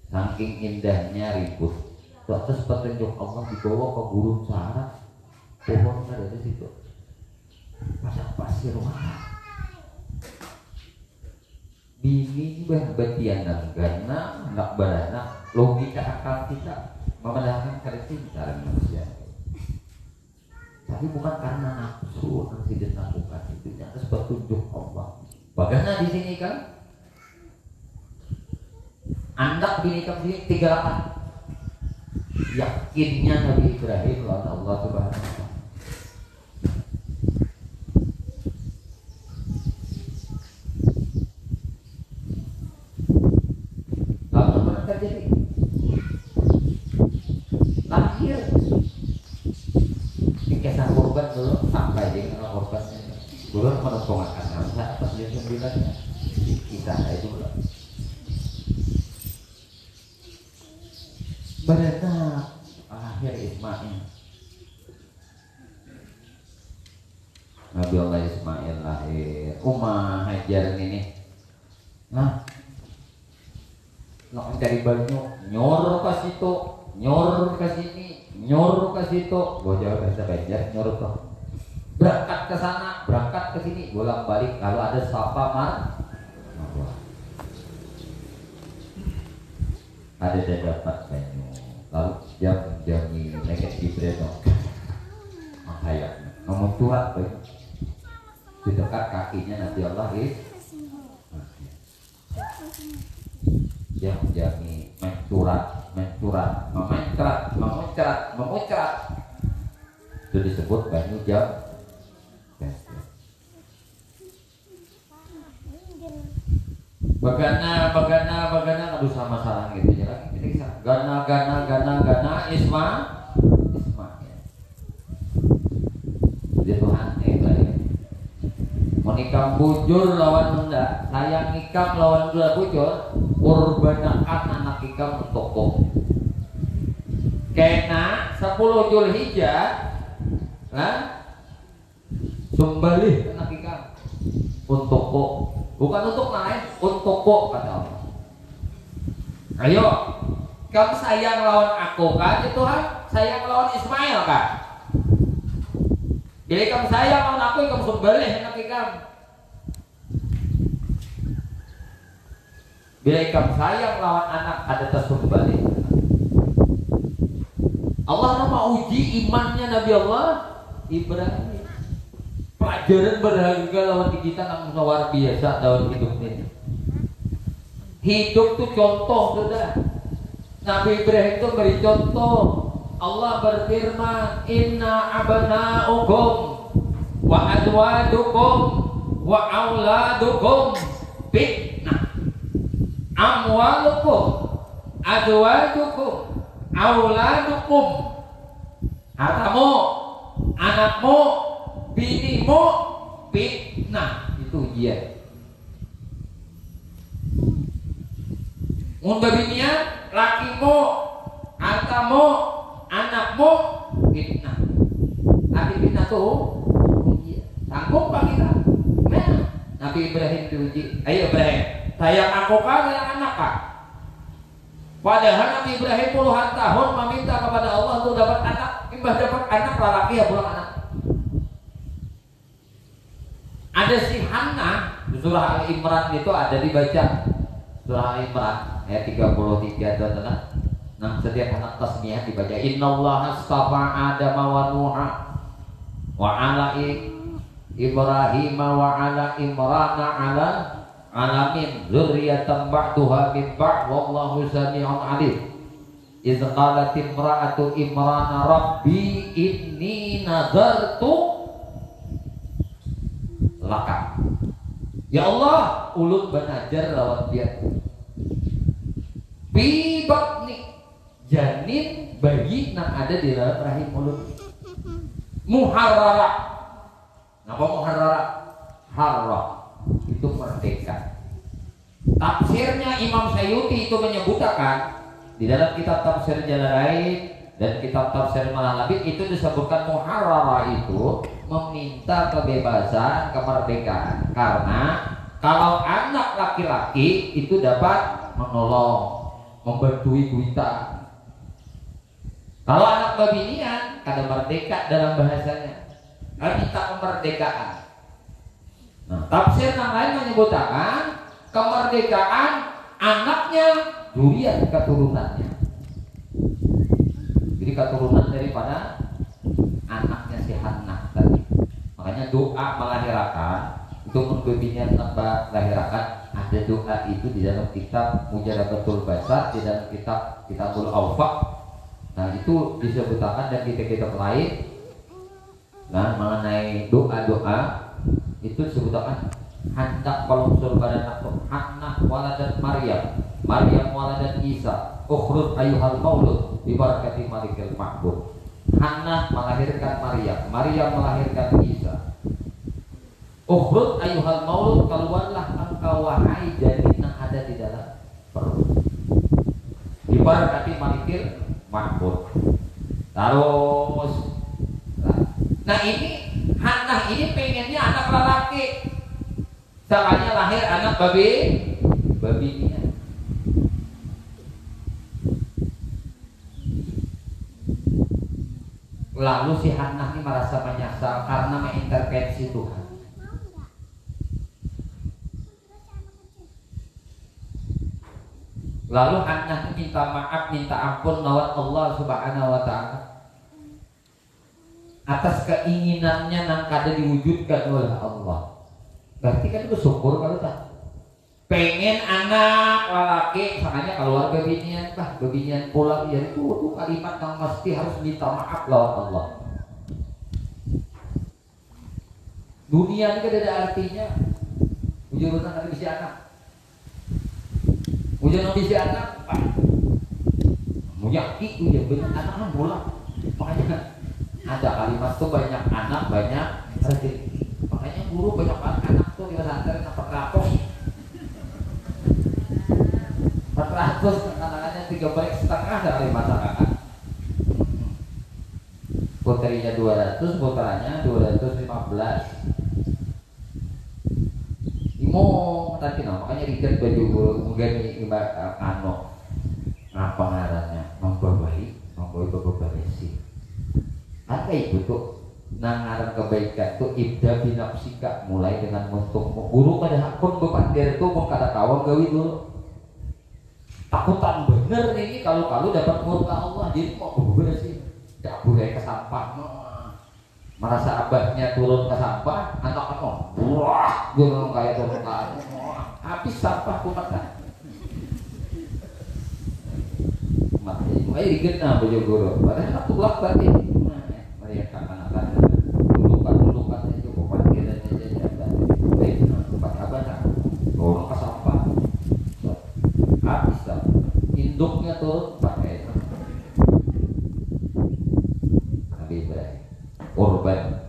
Saking indahnya ribut. Atas petunjuk Allah dibawa ke gurun Sahara, pohon ada di situ, pasang pasir warna. Bini berdianan karena anak beranak, logika akal kita memandangkan karena cinta manusia. Tapi bukan karena nafsu yang tidak lakukan itu, atas petunjuk Allah. Bagaimana di sini kan? Anda bini kamu 38. Yakinnya Nabi Ibrahim lawan Allah Subhanahu wa Ta'ala. Lalu apa terjadi? Lahir di kisah korban belum sampai dengan korbannya. Belum menentukan nama pas dia 9-nya. Kisah itu belum. Berenang akhir Ismail. Nabi Allah Ismail lahir. Umah Hajar ini. Nah, nak mencari banyu, nyor ke situ, nyor ke sini, nyor ke situ. Bocah bahasa Banjar, nyor ke. Berangkat ke sana, berangkat ke sini, bolak-balik. Lalu ada Safa Marwah. Ada dia dapat banyu. Lalu jam leket di Bredong menghayat ngomong tuat di dekat kakinya Nabi Allah jami memuncrat itu disebut banyu jam. Bagana aduh sama salah gitu ya lagi kita gana Ismail dia Tuhan mau nikam bujur lawan benda sayang nikam lawan benda bujur urbanakan anak ikam toko kena 10 Zulhijjah sumbalih anak ikam untuk kok bukan untuk naik, untuk kok kata Allah. Ayo, kamu sayang lawan aku kan? Ya Tuhan, sayang lawan Ismail kan? Bila kamu sayang lawan aku, kamu sembelih anak kamu. Bila kamu sayang lawan anak, ada tersembelih. Allah nama uji imannya Nabi Allah Ibrahim. Pelajaran berharga lawan kita yang luar biasa dalam hidup ini. Hidup tuh contoh sudah. Nabi Ibrahim itu beri contoh. Allah berfirman, Inna abna'ukum wa azwajukum wa auladukum fitnah. Amwalukum azwajukum auladukum. Hartamu, anakmu, binimu, lakimu fitnah, itu ujian. Mun babinian lakimu, hartamu, anakmu fitnah. Arti fitnah tuh ujian. Sanggup pak kita? Nah, Nabi Ibrahim diuji. Ayo Ibrahim, sayang aku kah, sayang anak kah? Padahal Nabi Ibrahim puluhan tahun meminta kepada Allah untuk dapat anak. Imbah dapat anak laki ya pulang anak. Ada si Hannah di surah Al-Imran itu ada dibaca. Surah Al-Imran ayat 33 adalah setiap anak tasmiyah dibaca. Innallaha astafa Adama wa Nuha wa ala Ibrahim wa ala Imran ala alamin dzurriyyatan ba'duha min ba'd wallahu samii'un 'alim. Iz qalat imra'atu Imran rabbi inni nazartu laka. Ya Allah, ulun banajar lawan dia. Bi batni, janin bayi yang ada di dalam rahim ulun. Muharrara. Napa muharrara? Harra itu merdeka. Tafsirnya Imam Sayyuti itu menyebutkan di dalam kitab tafsir Jalalain dan kitab tafsir Malalabid itu disebutkan muharrara itu meminta kebebasan, kemerdekaan. Karena kalau anak laki-laki itu dapat menolong, membantu kita. Kalau anak babinian kada merdeka dalam bahasanya, minta kemerdekaan. Nah, tafsir yang lain menyebutkan kemerdekaan anaknya, zuriat keturunannya. Jadi keturunan daripada anaknya si Hannah tadi. Makanya doa melahirkan itu mengkopinya tanpa melahirkan. Ada doa itu di dalam kitab Mujarabatul Basar, di dalam Kitabul Awfaq. Nah itu disebutkan dan kitab-kitab lain. Nah mengenai doa-doa itu disebutkan hendak balungsur pada nafsu Hannah waladat Maryam, Maryam waladat Isa, ukhrud ayyuhal maulud bi barakati malikil ma'bud. Hannah melahirkan Maryam, Maryam melahirkan Isa. Ukhrud ayyuhal maulud, keluarlah engkau wahai janin yang ada di dalam perut. Bi barakati malikil ma'bud. Terus nah ini Hannah ini pengennya anak lelaki. Salahnya lahir anak babinya. Lalu si Hannah ini merasa menyesal karena mengintervensi Tuhan. Lalu Hannah minta maaf, minta ampun lawan Allah Subhanahu wa ta'ala atas keinginannya yang kada diwujudkan oleh Allah. Berarti kan itu syukur kalau tak pengen anak lelaki, makanya keluar babinian, babinian pulang ya itu kalimat yang mesti harus minta maaf lawan Allah. Dunia ini kan ada artinya. Ujian ada bisa anak, ujian bisa anak, mau yakin ujian banyak anak kan pulang, makanya ada kalimat tuh banyak anak banyak rezeki. Makanya guru banyak anak tuh di pesantren 400 anak-anaknya 3 baik setengah dari masyarakat. Putrinya 200, putranya 215. Imo tadi makanya riset baju guru mungkin ibarat apa ngarannya membawahi beberesi. Apa itu tuh? Nangaran kebaikan tuh ibda binafsika, mulai dengan untuk guru pada hakun bepandir tuh mau kata kawan gawi dulu. Takutan bener ini kalau dapat murka Allah, jadi mau bebersih. Tidak boleh ke sampah. Merasa abahnya turun ke sampah, anak wah, guru kayak turun ke habis sampah kumakan. Makanya ayo digenah baju guru. Padahal tulak tadi. Mereka anak-anak dulukan itu pemanggilan aja baik tempat abah dorong ke sampah habis induknya turun pakai Nabi Ibrahim korban.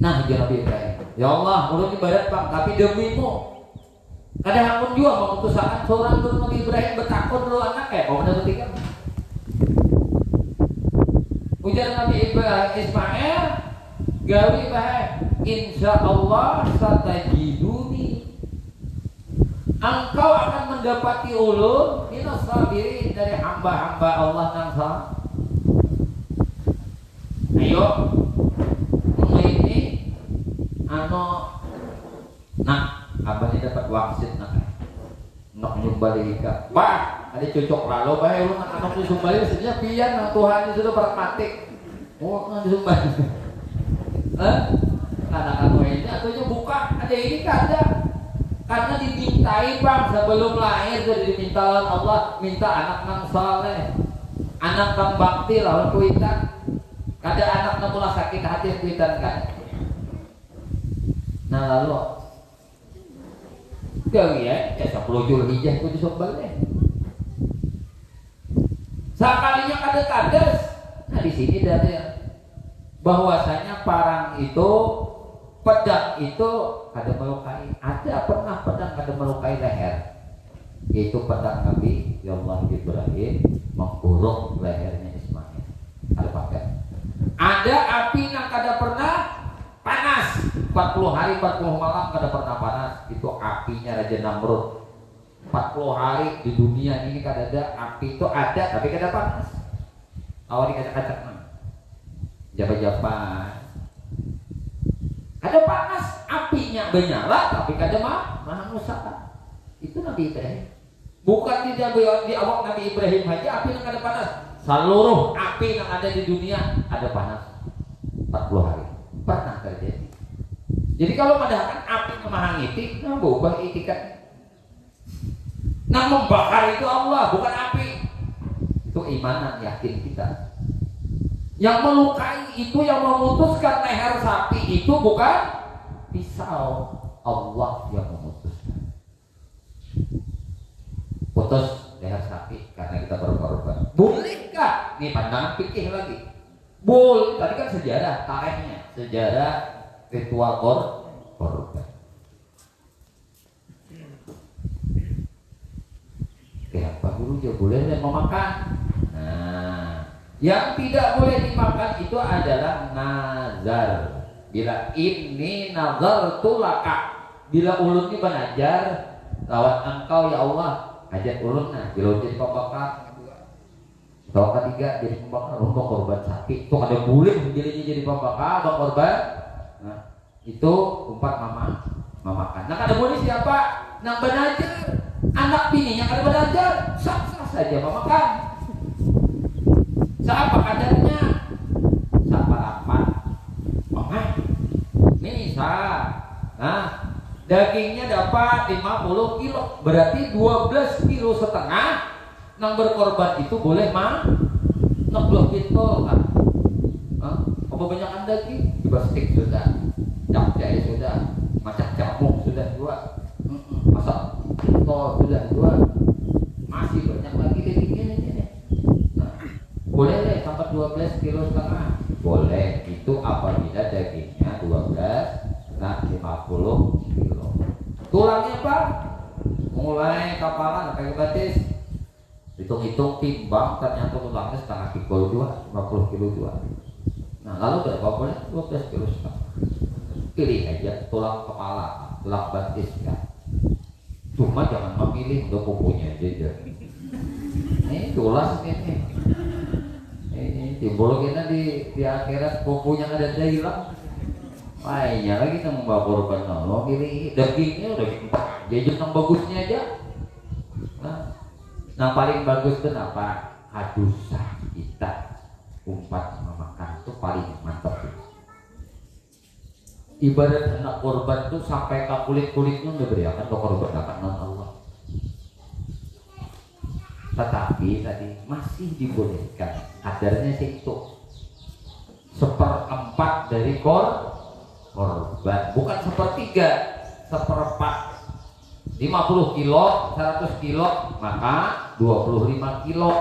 Nah hijau Nabi Ibrahim, ya Allah ulun ibadat Bang tapi demimu. Kadang pun juga memutuskan seorang tur Nabi Ibrahim bertakun lu anak mau benar ketiga. Ujar Nabi Ibrahim Ismail, gawi bae, insya Allah satajiduni. Engkau akan mendapati ulun minas sabirin dari hamba-hamba Allah nang salah. Ayo, ini nah abahnya dapat wangsit nak nyumbali ika wah ada cocok lalu bahaya lu anak nyumbali maksudnya pian nah Tuhan itu sudah pragmatik nyumbali anak-anak ini ataunya buka ada ini ada karena dimintai Bang sebelum lahir sudah diminta Allah minta anak nang saleh anak nang bakti lawan kuitan ada anak nang mulai sakit hati kuitan kan nah lalu gawi ya 10 Zulhijjah itu disombal sekalinya kades-kades. Nah di sini ada bahwasanya parang itu pedang itu kada melukai. Ada pernah pedang kada melukai leher. Yaitu pedang Nabi ya Allah Ibrahim mengkurung lehernya Ismail. Ada pakai. Ada api yang kada pernah panas 40 hari 40 malam kada pernah panas. Itu apinya Raja Namrud 40 hari di dunia ini kada ada api itu ada tapi kada panas awal dikacak-kacak jabat-jabat kada panas apinya menyala tapi kada manusia itu Nabi Ibrahim bukan di awak Nabi Ibrahim saja api yang kada panas seluruh api yang ada di dunia ada panas 40 hari pernah terjadi. Jadi kalau padahal api memahangiti, nah berubah itikat. Nah membakar itu Allah, bukan api. Itu imanan yakin kita. Yang melukai itu yang memutuskan leher sapi itu bukan pisau, Allah yang memutuskan. Putus leher sapi karena kita berkorban. Bolehkah? Nih pandangan fikih lagi. Boleh. Tadi kan sejarah, tariknya, sejarah ritual korban. Apa dulu dia boleh memakan. Nah, yang tidak boleh dimakan itu adalah nazar. Bila ini nazartu laka, bila ulun ini banajar lawan engkau ya Allah, ajak ulun nah bila jadi pembakar. Kalau ketiga jadi pembakar untuk korban sapi, itu ada boleh jadi pembakar atau korban. Nah, itu umpat mamakan. Nah, kada boleh siapa? Nang banajar, anak bininya kada banajar, sah-sah saja mamakan. Siapa kadarnya? Siapa rapat? Mama. Misal, nah, dagingnya dapat 50 kilo, berarti 12 kilo setengah. Nang berkorban itu boleh 60 kilo kan? Apa banyakan daging? Dibastik sudah, capcay sudah, macam jamuk sudah dua, masak kol sudah dua, masih banyak lagi dagingnya ini. Nah, boleh deh sampai 12 kilo setengah, boleh itu apabila dagingnya 12 nah 50 kilo. Tulangnya apa? Mulai kapalan kayak batis. Hitung-hitung timbang ternyata tulangnya setengah kilo 2, 50 kilo 2. Nah lalu berapa boleh? 12 kilo setengah. Pilih aja tulang kepala, tulang batis kan. Cuma jangan memilih untuk kukunya aja. Ini tulas ini. Ini timbul kita di akhirat kukunya ada hilang. Lainnya lagi kita membawa korban Allah pilih dagingnya daging jajan yang bagusnya aja. Nah paling bagus itu apa? Hadusah kita umpat memakan itu paling mantap. Ibarat anak korban itu sampai ke kulit-kulitnya udah beriakan ke korban akan Allah. Tetapi tadi masih dibolehkan kadarnya itu 1/4 dari korban, bukan 1/3, 1/4. 50 kilo, 100 kilo, maka 25 kilo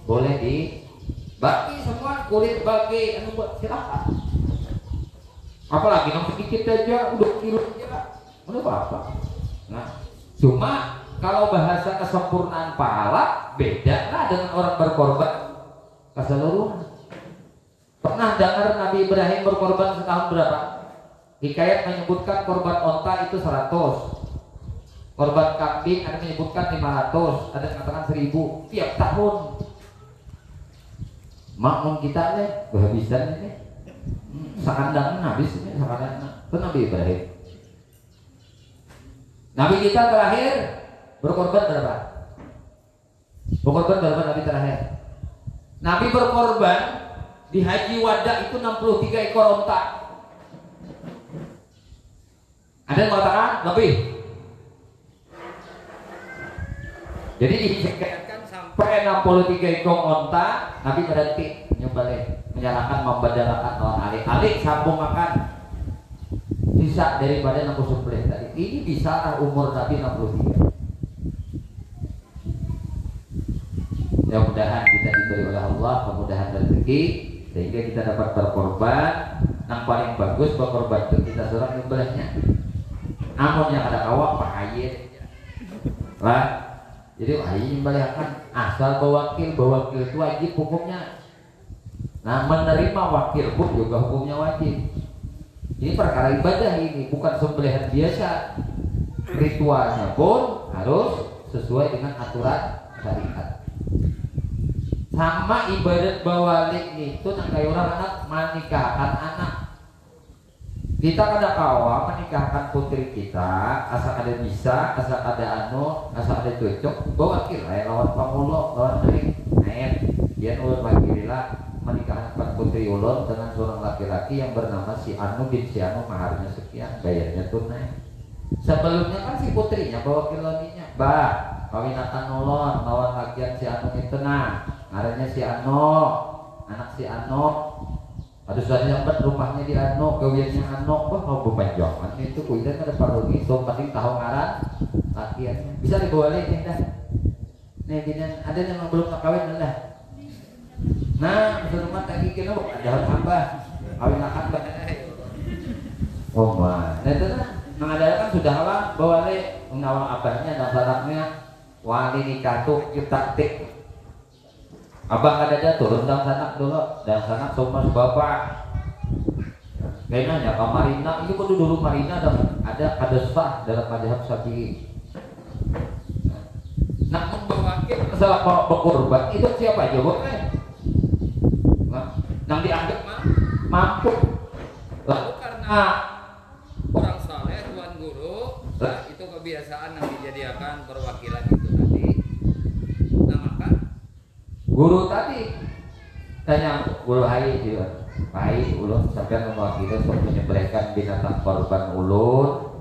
boleh dibagi semua kulit bagi, silakan. Apalagi yang sedikit aja udah kilo aja, udah apa? Nah, cuma kalau bahasa kesempurnaan pahala beda lah dengan orang berkorban keseluruhan. Pernah dengar Nabi Ibrahim berkorban setahun berapa? Hikayat menyebutkan korban onta itu 100, korban kambing ada menyebutkan 500, ada yang mengatakan 1000 tiap tahun. Makmum kita nih kehabisan ini, sakandang habis ini, sakandang itu Nabi Ibrahim. Nabi kita terakhir berkorban berapa? Berkorban berapa Nabi terakhir? Nabi berkorban di Haji Wada itu 63 ekor onta. Ada yang mengatakan lebih. Jadi dihikayatkan sampai 63 ekor onta, Nabi berhenti menyembelih, menyalakan membadalakan lawan alik sambung makan. Sisa daripada 60 tadi. Ini bisa umur Nabi 63. Mudah-mudahan kita diberi oleh Allah kemudahan rezeki sehingga kita dapat berkorban. Yang paling bagus berkorban itu kita seorang nyembelihnya. Namun yang ada kawak Pak Haye lah. Jadi Haye nyembelihkan asal bawakil itu wajib hukumnya. Nah menerima wakil pun juga hukumnya wajib. Ini perkara ibadah ini, bukan sembelihan biasa. Ritualnya pun harus sesuai dengan aturan syariat. Sama ibadat bawalik itu nang kayak orang anak menikahkan anak. Kita kada kawa menikahkan putri kita, asal ada bisa, asal ada asal ada cocok, bawakil lawan pamulo, lawan naik, dia ulun wakililah menikahkan putri ulun dengan seorang laki-laki yang bernama si Anu bin si Anu, maharnya sekian, bayarnya tunai. Sebelumnya kan si putrinya bawa kiloninya, kawinakan ulun lawan lakian si Anu itu ngarannya si Anu, anak si Anu. Aduh sudah nyampe rumahnya di Anu, gawiannya Anu, mau bebanjongan itu kuitan ada paruh itu, penting tahu ngaran lakiannya. Bisa dibalik nih dah. Nih gini, ada yang belum kawin dah. Nah, rumah tadi kira ada apa? Kawin akan oh mah. Nah itu mengadakan sudah lah bawa le mengawal abahnya dan syaratnya wali nikah tuh kita tik. Abang ada turun dan sanak dulu dan sanak semua bapak. Kayaknya ya Marina ini kudu dulu Marina ada sah dalam mazhab Syafi'i. Nah, membawakan masalah berkorban itu siapa aja boleh. Yang dianggap mampu. Lalu karena orang saleh tuan guru, itu kebiasaan yang dijadikan perwakilan itu tadi. Nah maka guru tadi tanya guru Hai juga, Hai ulun sampai mewakili untuk menyembelihkan binatang korban ulun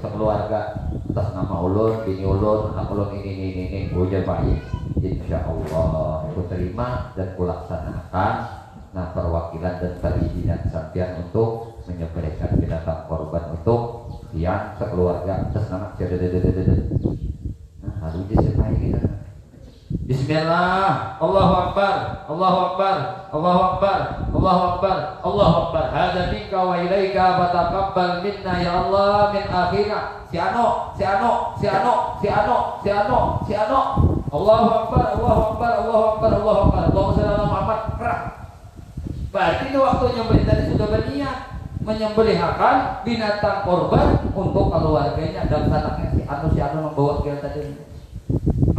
sekeluarga atas nama ulun, bini ulun, anak ulun ini ujar baik. Insya Allah aku terima dan kulaksanakan. Nah perwakilan dan perizinan sampean untuk menyembelihkan binatang korban untuk yang sekeluarga atas nama nah harus disertai kita. Bismillah, Allahu Akbar, Allahu Akbar, Allahu Akbar, Allahu Akbar, Allahu Akbar. Hadza minka wa ilaika fataqabbal minna ya Allah min akhina. Si Ano. Allahu Akbar, Allahu Akbar, Allahu Akbar, Allahu Akbar. Allahumma shalli ala Muhammad. Berarti itu waktu nyembelih tadi sudah berniat menyembelihkan binatang korban untuk keluarganya dan anaknya si Anu membawa kira tadi.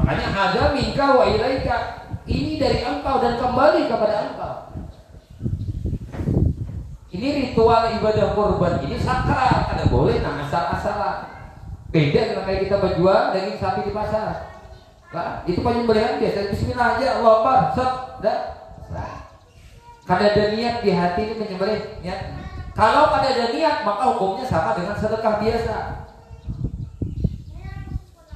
Makanya ada minka wa ilaika, ini dari engkau dan kembali kepada engkau. Ini ritual ibadah korban ini sakral, kada boleh asal-asalan. Beda dengan kayak kita berjual daging sapi di pasar. Nah, itu penyembelihan biasa bismillah aja, Allah Akbar, dah. Kada ada niat di hati ini menyembelih niat. Kalau kada ada niat maka hukumnya sama dengan sedekah biasa.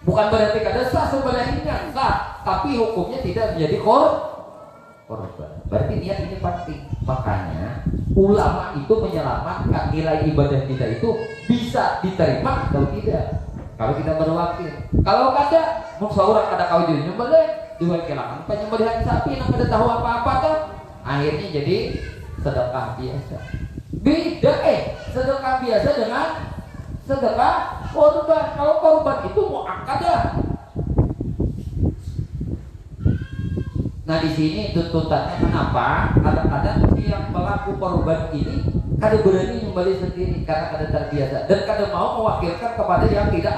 Bukan berarti kada sah sembelihnya, sah, tapi hukumnya tidak menjadi korban. Berarti niat ini penting. Makanya ulama itu menyelamatkan nilai ibadah kita itu bisa diterima atau tidak. Kalau kita berwakil, kalau kada, seorang kada kau jadi nyembelih, diwakilkan penyembelihan sapi yang kada tahu apa-apa kan, akhirnya jadi sedekah biasa. Beda sedekah biasa dengan sedekah korban. Kalau korban itu muakkadah. Nah di sini tuntutannya kenapa? Kadang-kadang si yang pelaku korban ini kadang berani nyembelih sendiri karena kadang terbiasa dan kadang mau mewakilkan kepada yang tidak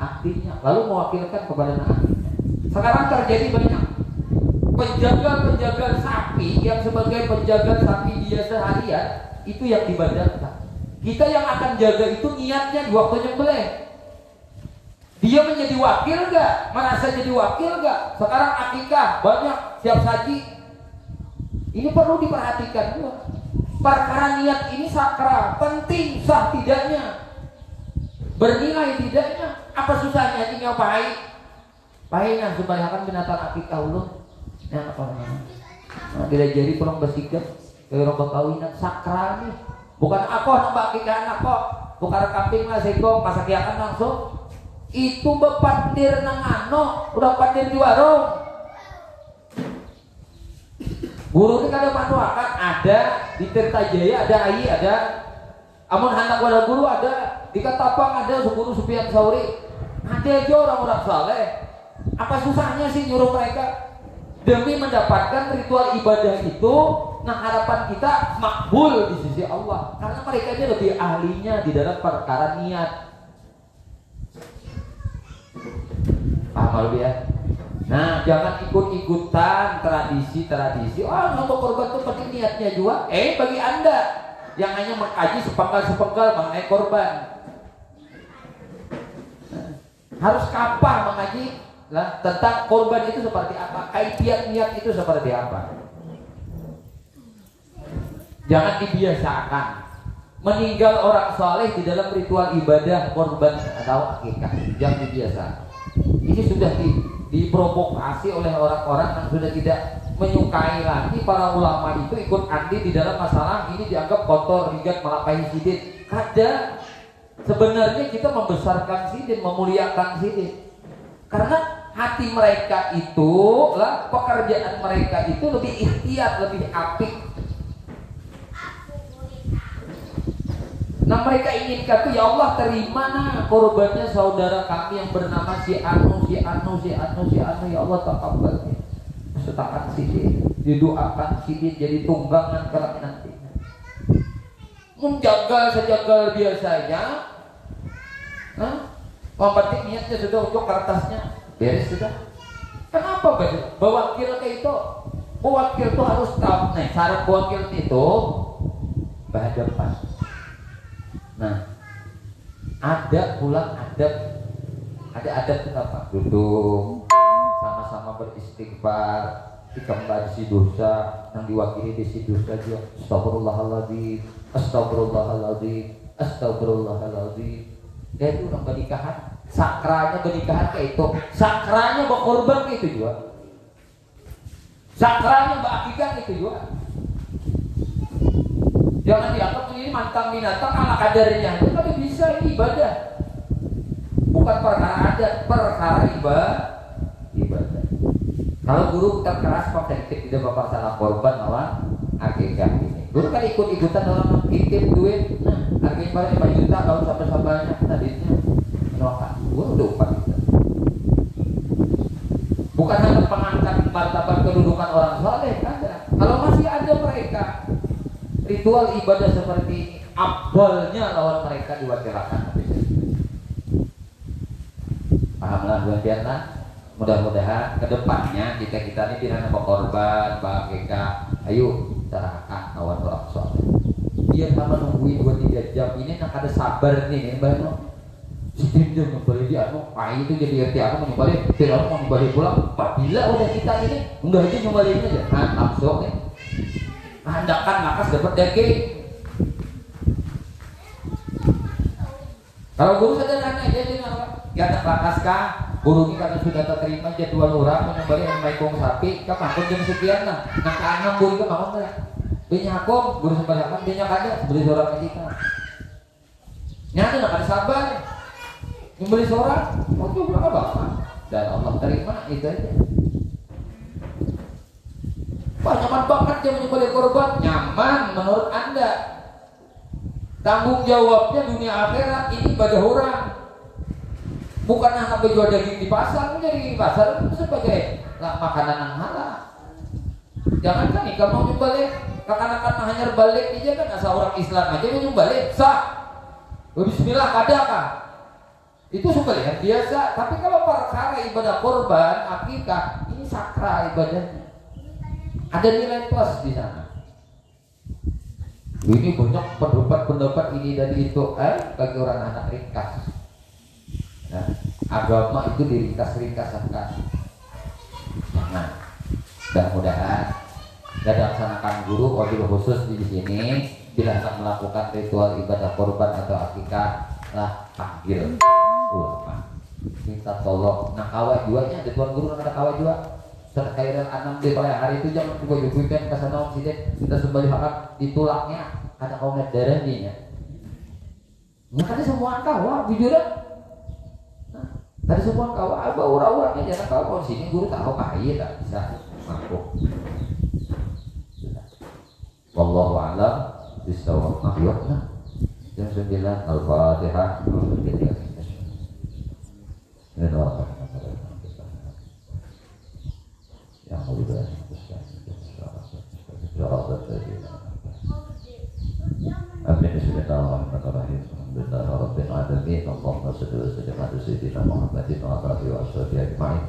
ahlinya, lalu mewakilkan kepada ahlinya. Sekarang terjadi banyak penjaga sapi yang sebagai penjaga sapi dia seharian itu yang dibadalkan. Kita yang akan jaga itu niatnya di waktu nyembelih. Dia menjadi wakil gak? Merasa jadi wakil gak? Sekarang akikah banyak siap saji. Ini perlu diperhatikan juga. Perkara niat ini sakral, penting, sah tidaknya, bernilai tidaknya. Apa susahnya ini ngapain? Pahina subhanakan binatang akikah ulun. Yang apa namanya? Nah, tidak jadi pulang bersikap kayak orang berkawinan sakral nih. Bukan aku nambah akikah anak kok. Bukan kambing lah seko masak yakan langsung. Itu bepandir nang ano, udah pandir di warung. Guru ini kada manuakan, ada di Tirtajaya, ada AI, ada amun hendak wadah guru ada di Ketapang, ada guru Sufyan Sauri, ada aja orang-orang saleh. Apa susahnya sih nyuruh mereka demi mendapatkan ritual ibadah itu? Nah harapan kita makbul di sisi Allah karena mereka ini lebih ahlinya di dalam perkara niat. Paham ya? Nah jangan ikut-ikutan tradisi-tradisi. Oh untuk korban itu penting niatnya juga. Bagi anda yang hanya mengkaji sepenggal-sepenggal mengenai korban, harus kapal mengaji lah tentang korban itu seperti apa, kaifiat niat itu seperti apa. Jangan dibiasakan meninggal orang soleh di dalam ritual ibadah korban atau akikah. Jangan dibiasakan. Ini sudah diprovokasi oleh orang-orang yang sudah tidak menyukai lagi para ulama itu ikut andil di dalam masalah ini, dianggap kotor, rigat, malapai sidin. Kadang sebenarnya kita membesarkan sidin, memuliakan sidin karena hati mereka itu lah, pekerjaan mereka itu lebih ikhtiar, lebih apik. Nah mereka inginkan tuh ya Allah terima nah korbannya saudara kami yang bernama si Anu ya Allah taqabbal. Setakan sidin, didoakan sidin jadi tunggangan kelak nanti. Menjagal sejagal biasanya, penting niatnya sudah untuk kertasnya beres sudah. Kenapa bawa wakil kayak itu? Wakil itu harus tahu nih syarat wakil itu berhadapan. Nah, ada adat itu apa? Duduk sama-sama beristighfar, dikembali si dosa, yang diwakili di si dosa juga. Astagfirullahaladzim, astagfirullahaladzim, astagfirullahaladzim. Dan itu orang bernikahan, sakranya bernikahan kayak itu, sakranya berkorban kayak itu juga, sakranya berakikah itu juga. Jangan dianggap ini mantang binatang ala kadarnya. Itu kan bisa ini ibadah. Bukan perkara adat, perkara ibadah. Kalau guru terkeras pak sedikit tidak bapak salah korban lawan akikah ini. Guru kan ikut-ikutan dalam titip duit. Nah, harga ibaratnya 5 juta kalau sampai-sampainya tadinya menolak. Guru udah upah itu. Bukan hanya pengangkat martabat kedudukan orang saleh, ada. Kalau masih ada mereka ritual ibadah seperti ini, abdalnya lawan mereka diwakilkan. Pahamlah buat mudah-mudahan kedepannya kita ini tidak ada korban, bakeka, ayo serahkan lawan orang soleh. Biar sama nungguin 2-3 jam ini nak ada sabar nih, mbak no. Sistem dia membeli dia, itu jadi RT aku membeli, tidak mau membeli pulang. Apabila udah kita ini, enggak aja membeli aja, langsung nih. Handakan makas dapat daging. Kalau guru sederhana aja dia ya tak makas kah? Guru ini karena sudah terima jadwal orang menyembelih maikong sapi, kan makon jam sekian nah. Nah ke-6 guru ke makon enggak? Dia nyakong, guru sembelih kan dia nyakanya beli seorang kita. Nyata nak ada sabar. Membeli seorang, mau juga apa? Dan Allah terima itu aja. Wah nyaman banget dia menyembelih korban. Nyaman menurut anda. Tanggung jawabnya dunia akhirat ini ibadah orang. Bukan hanya jual daging di pasar, daging di pasar itu sebagai makanan yang halal. Jangankan nih kamu mau balik, kakak-kakak hanya balik aja kan asal orang Islam aja mau balik sah. Bismillah adakah? Itu sebenarnya biasa. Tapi kalau perkara ibadah korban, akikah ini sakral ibadahnya. Ada nilai plus di sana. Ini banyak pendapat ini dan itu bagi orang anak ringkas. Nah, agama itu diringkas-ringkaskan. Jangan. Mudah-mudahan dan laksanakan guru wabil khusus di sini bila akan melakukan ritual ibadah korban atau akikah lah panggil ulama. Minta tolong. Nah kawat juanya ada tuan guru ada kawat jua. Terkaitan 6 di pada hari itu jangan coba jubukan ke sana sini kita sembelih hak di tulangnya ada kaunet darahnya. Nah kan semua kawat jujur. Nah, tadi semua kawat apa orang-orangnya jangan kawat sini guru tahu kaya tak bisa mampu. Wallahu a'lam bishawab. Nah, jam 9 Al-Fatihah. Yang mudah Amin. Bismillahirrahmanirrahim. Alhamdulillahirabbil alamin. Allahumma shalli wa sallim ala sayyidina Muhammadin wa ala alihi wa sahbihi ajma'in.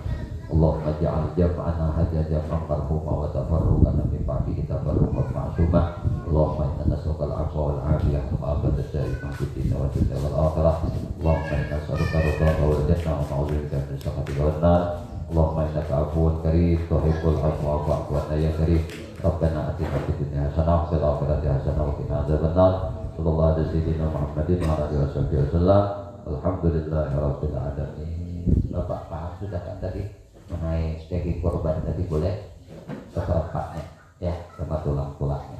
Allahumma ja'al jam'ana hadha jam'an marhuma wa tafarruqana min ba'dihi tafarruqan ma'suma. Allahumma inna nas'aluka al-'afwa wal 'afiyah wa abada da'iman fid dunya wa fil akhirah. Allahumma inna nas'aluka ridhaka wal jannah wa na'udzubika min sakhatika wan nar. Allahumma innaka 'afuwun karim tuhibbul 'afwa fa'fu 'anna ya karim. Rabbana atina fid dunya hasanah wa fil akhirati hasanah wa qina adzabannar. Sallallahu alaihi sayyidina Muhammadin wa ala alihi wasallam. Alhamdulillahirabbil alamin. Bapak paham sudah kan tadi mengenai daging korban tadi boleh seperempatnya ya sama tulang-tulangnya.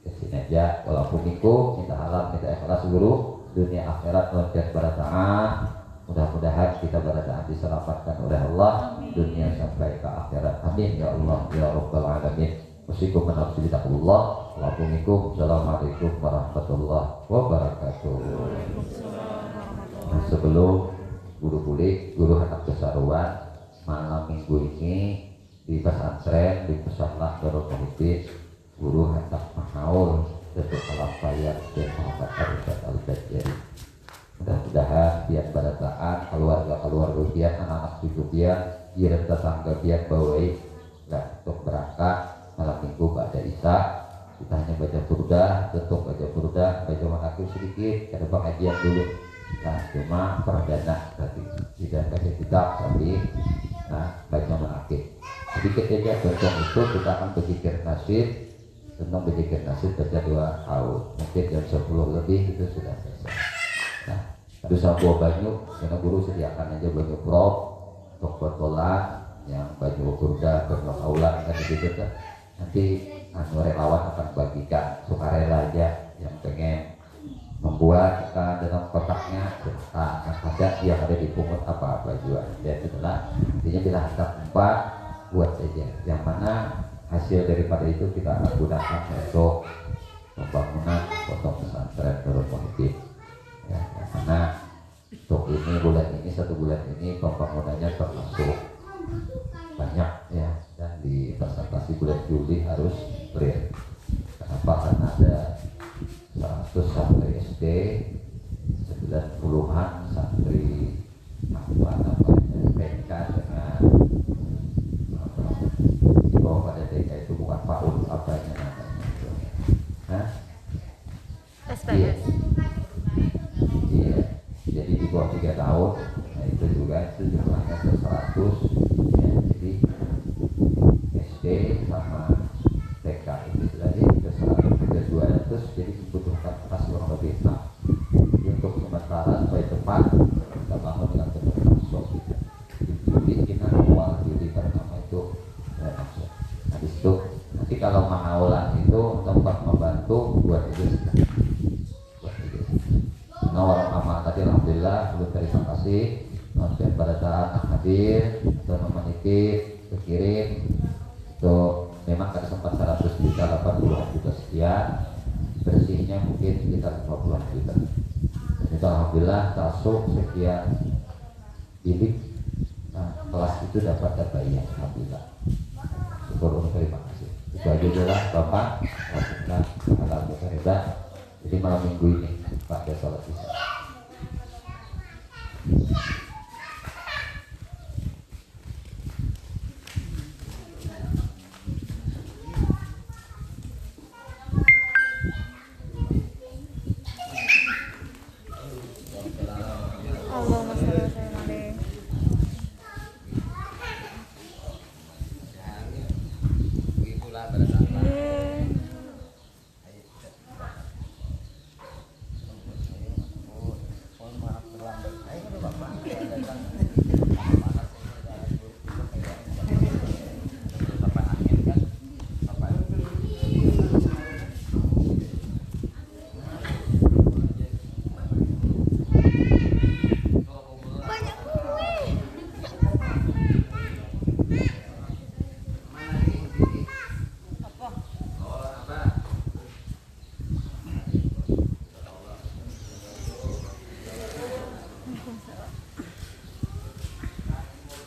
Kesini aja walaupun itu minta alam minta ikhlas guru dunia akhirat loncat barataan. Mudah-mudahan kita barataan diselamatkan oleh Allah dunia sampai ke akhirat. Amin ya Allah ya rabbal alamin. Wassalamualaikum warahmatullahi wabarakatuh. Assalamualaikum warahmatullahi wabarakatuh. Nah, sebelum guru kulit, guru anak kesaruan malam minggu ini di pesantren di Pusatlah Darul Muhibin guru hendak menghaul untuk alam bayar dan Muhammad Arifat Al-Bajjari. Mudah-mudahan biar barataan keluarga-keluarga biar anak-anak cucu biar tetangga biar bawai untuk berangkat malam minggu pada Isya kita hanya baca burda, tentu baca manakib sedikit karena pengajian dulu. Nah cuma perdana tadi tidak baca kitab tapi baca manakib sedikit aja. Contoh itu kita akan berzikir nasib tentang berzikir nasib baca 2 tahun mungkin jam 10 lebih itu sudah selesai. Nah bisa buah banyu karena guru sediakan aja banyu prop untuk botolan yang banyu burda bermakaulan kan gitu kan. Nanti relawan akan bagikan sukarela aja yang pengen membuat dalam kotaknya ada yang ada di pungut apa-apa juga dan setelah intinya bila hantar 4 buat saja yang mana hasil daripada itu kita akan gunakan untuk pembangunan pondok pesantren Darul Muhibin ya, karena untuk ini bulan ini 1 bulan ini pembangunannya termasuk banyak ya dan di presentasi bulan Juli harus clear. Kenapa? Karena ada 100 santri SD, 90-an santri namanya TK dengan di bawah pada TK itu bukan PAUD apanya namanya. SPS. Iya. Jadi di bawah 3 tahun, nah itu juga itu jumlahnya ke 100 ya, jadi SD sama TK ini tadi ke 100 ke 200 jadi dibutuhkan kelas kurang lebih 6. Jadi untuk sementara supaya cepat kita bangun dengan bentuk masuk di Juli kita awal Juli karena itu ya, masuk. Nah di situ nanti kalau mahaulan itu tempat membantu buat itu warung amal tadi alhamdulillah belum terima kasih dan pada saat hadir atau menitip berkirim itu memang ada sempat 100 juta 80 juta sekian bersihnya biayanya mungkin sekitar 50 juta. Dan itu alhamdulillah tasuk sekian bilik kelas itu dapat terbayar, alhamdulillah. Syukur, terima kasih. Itu aja adalah Bapak, alhamdulillah, alhamdulillah. Jadi malam minggu ini Pak Desa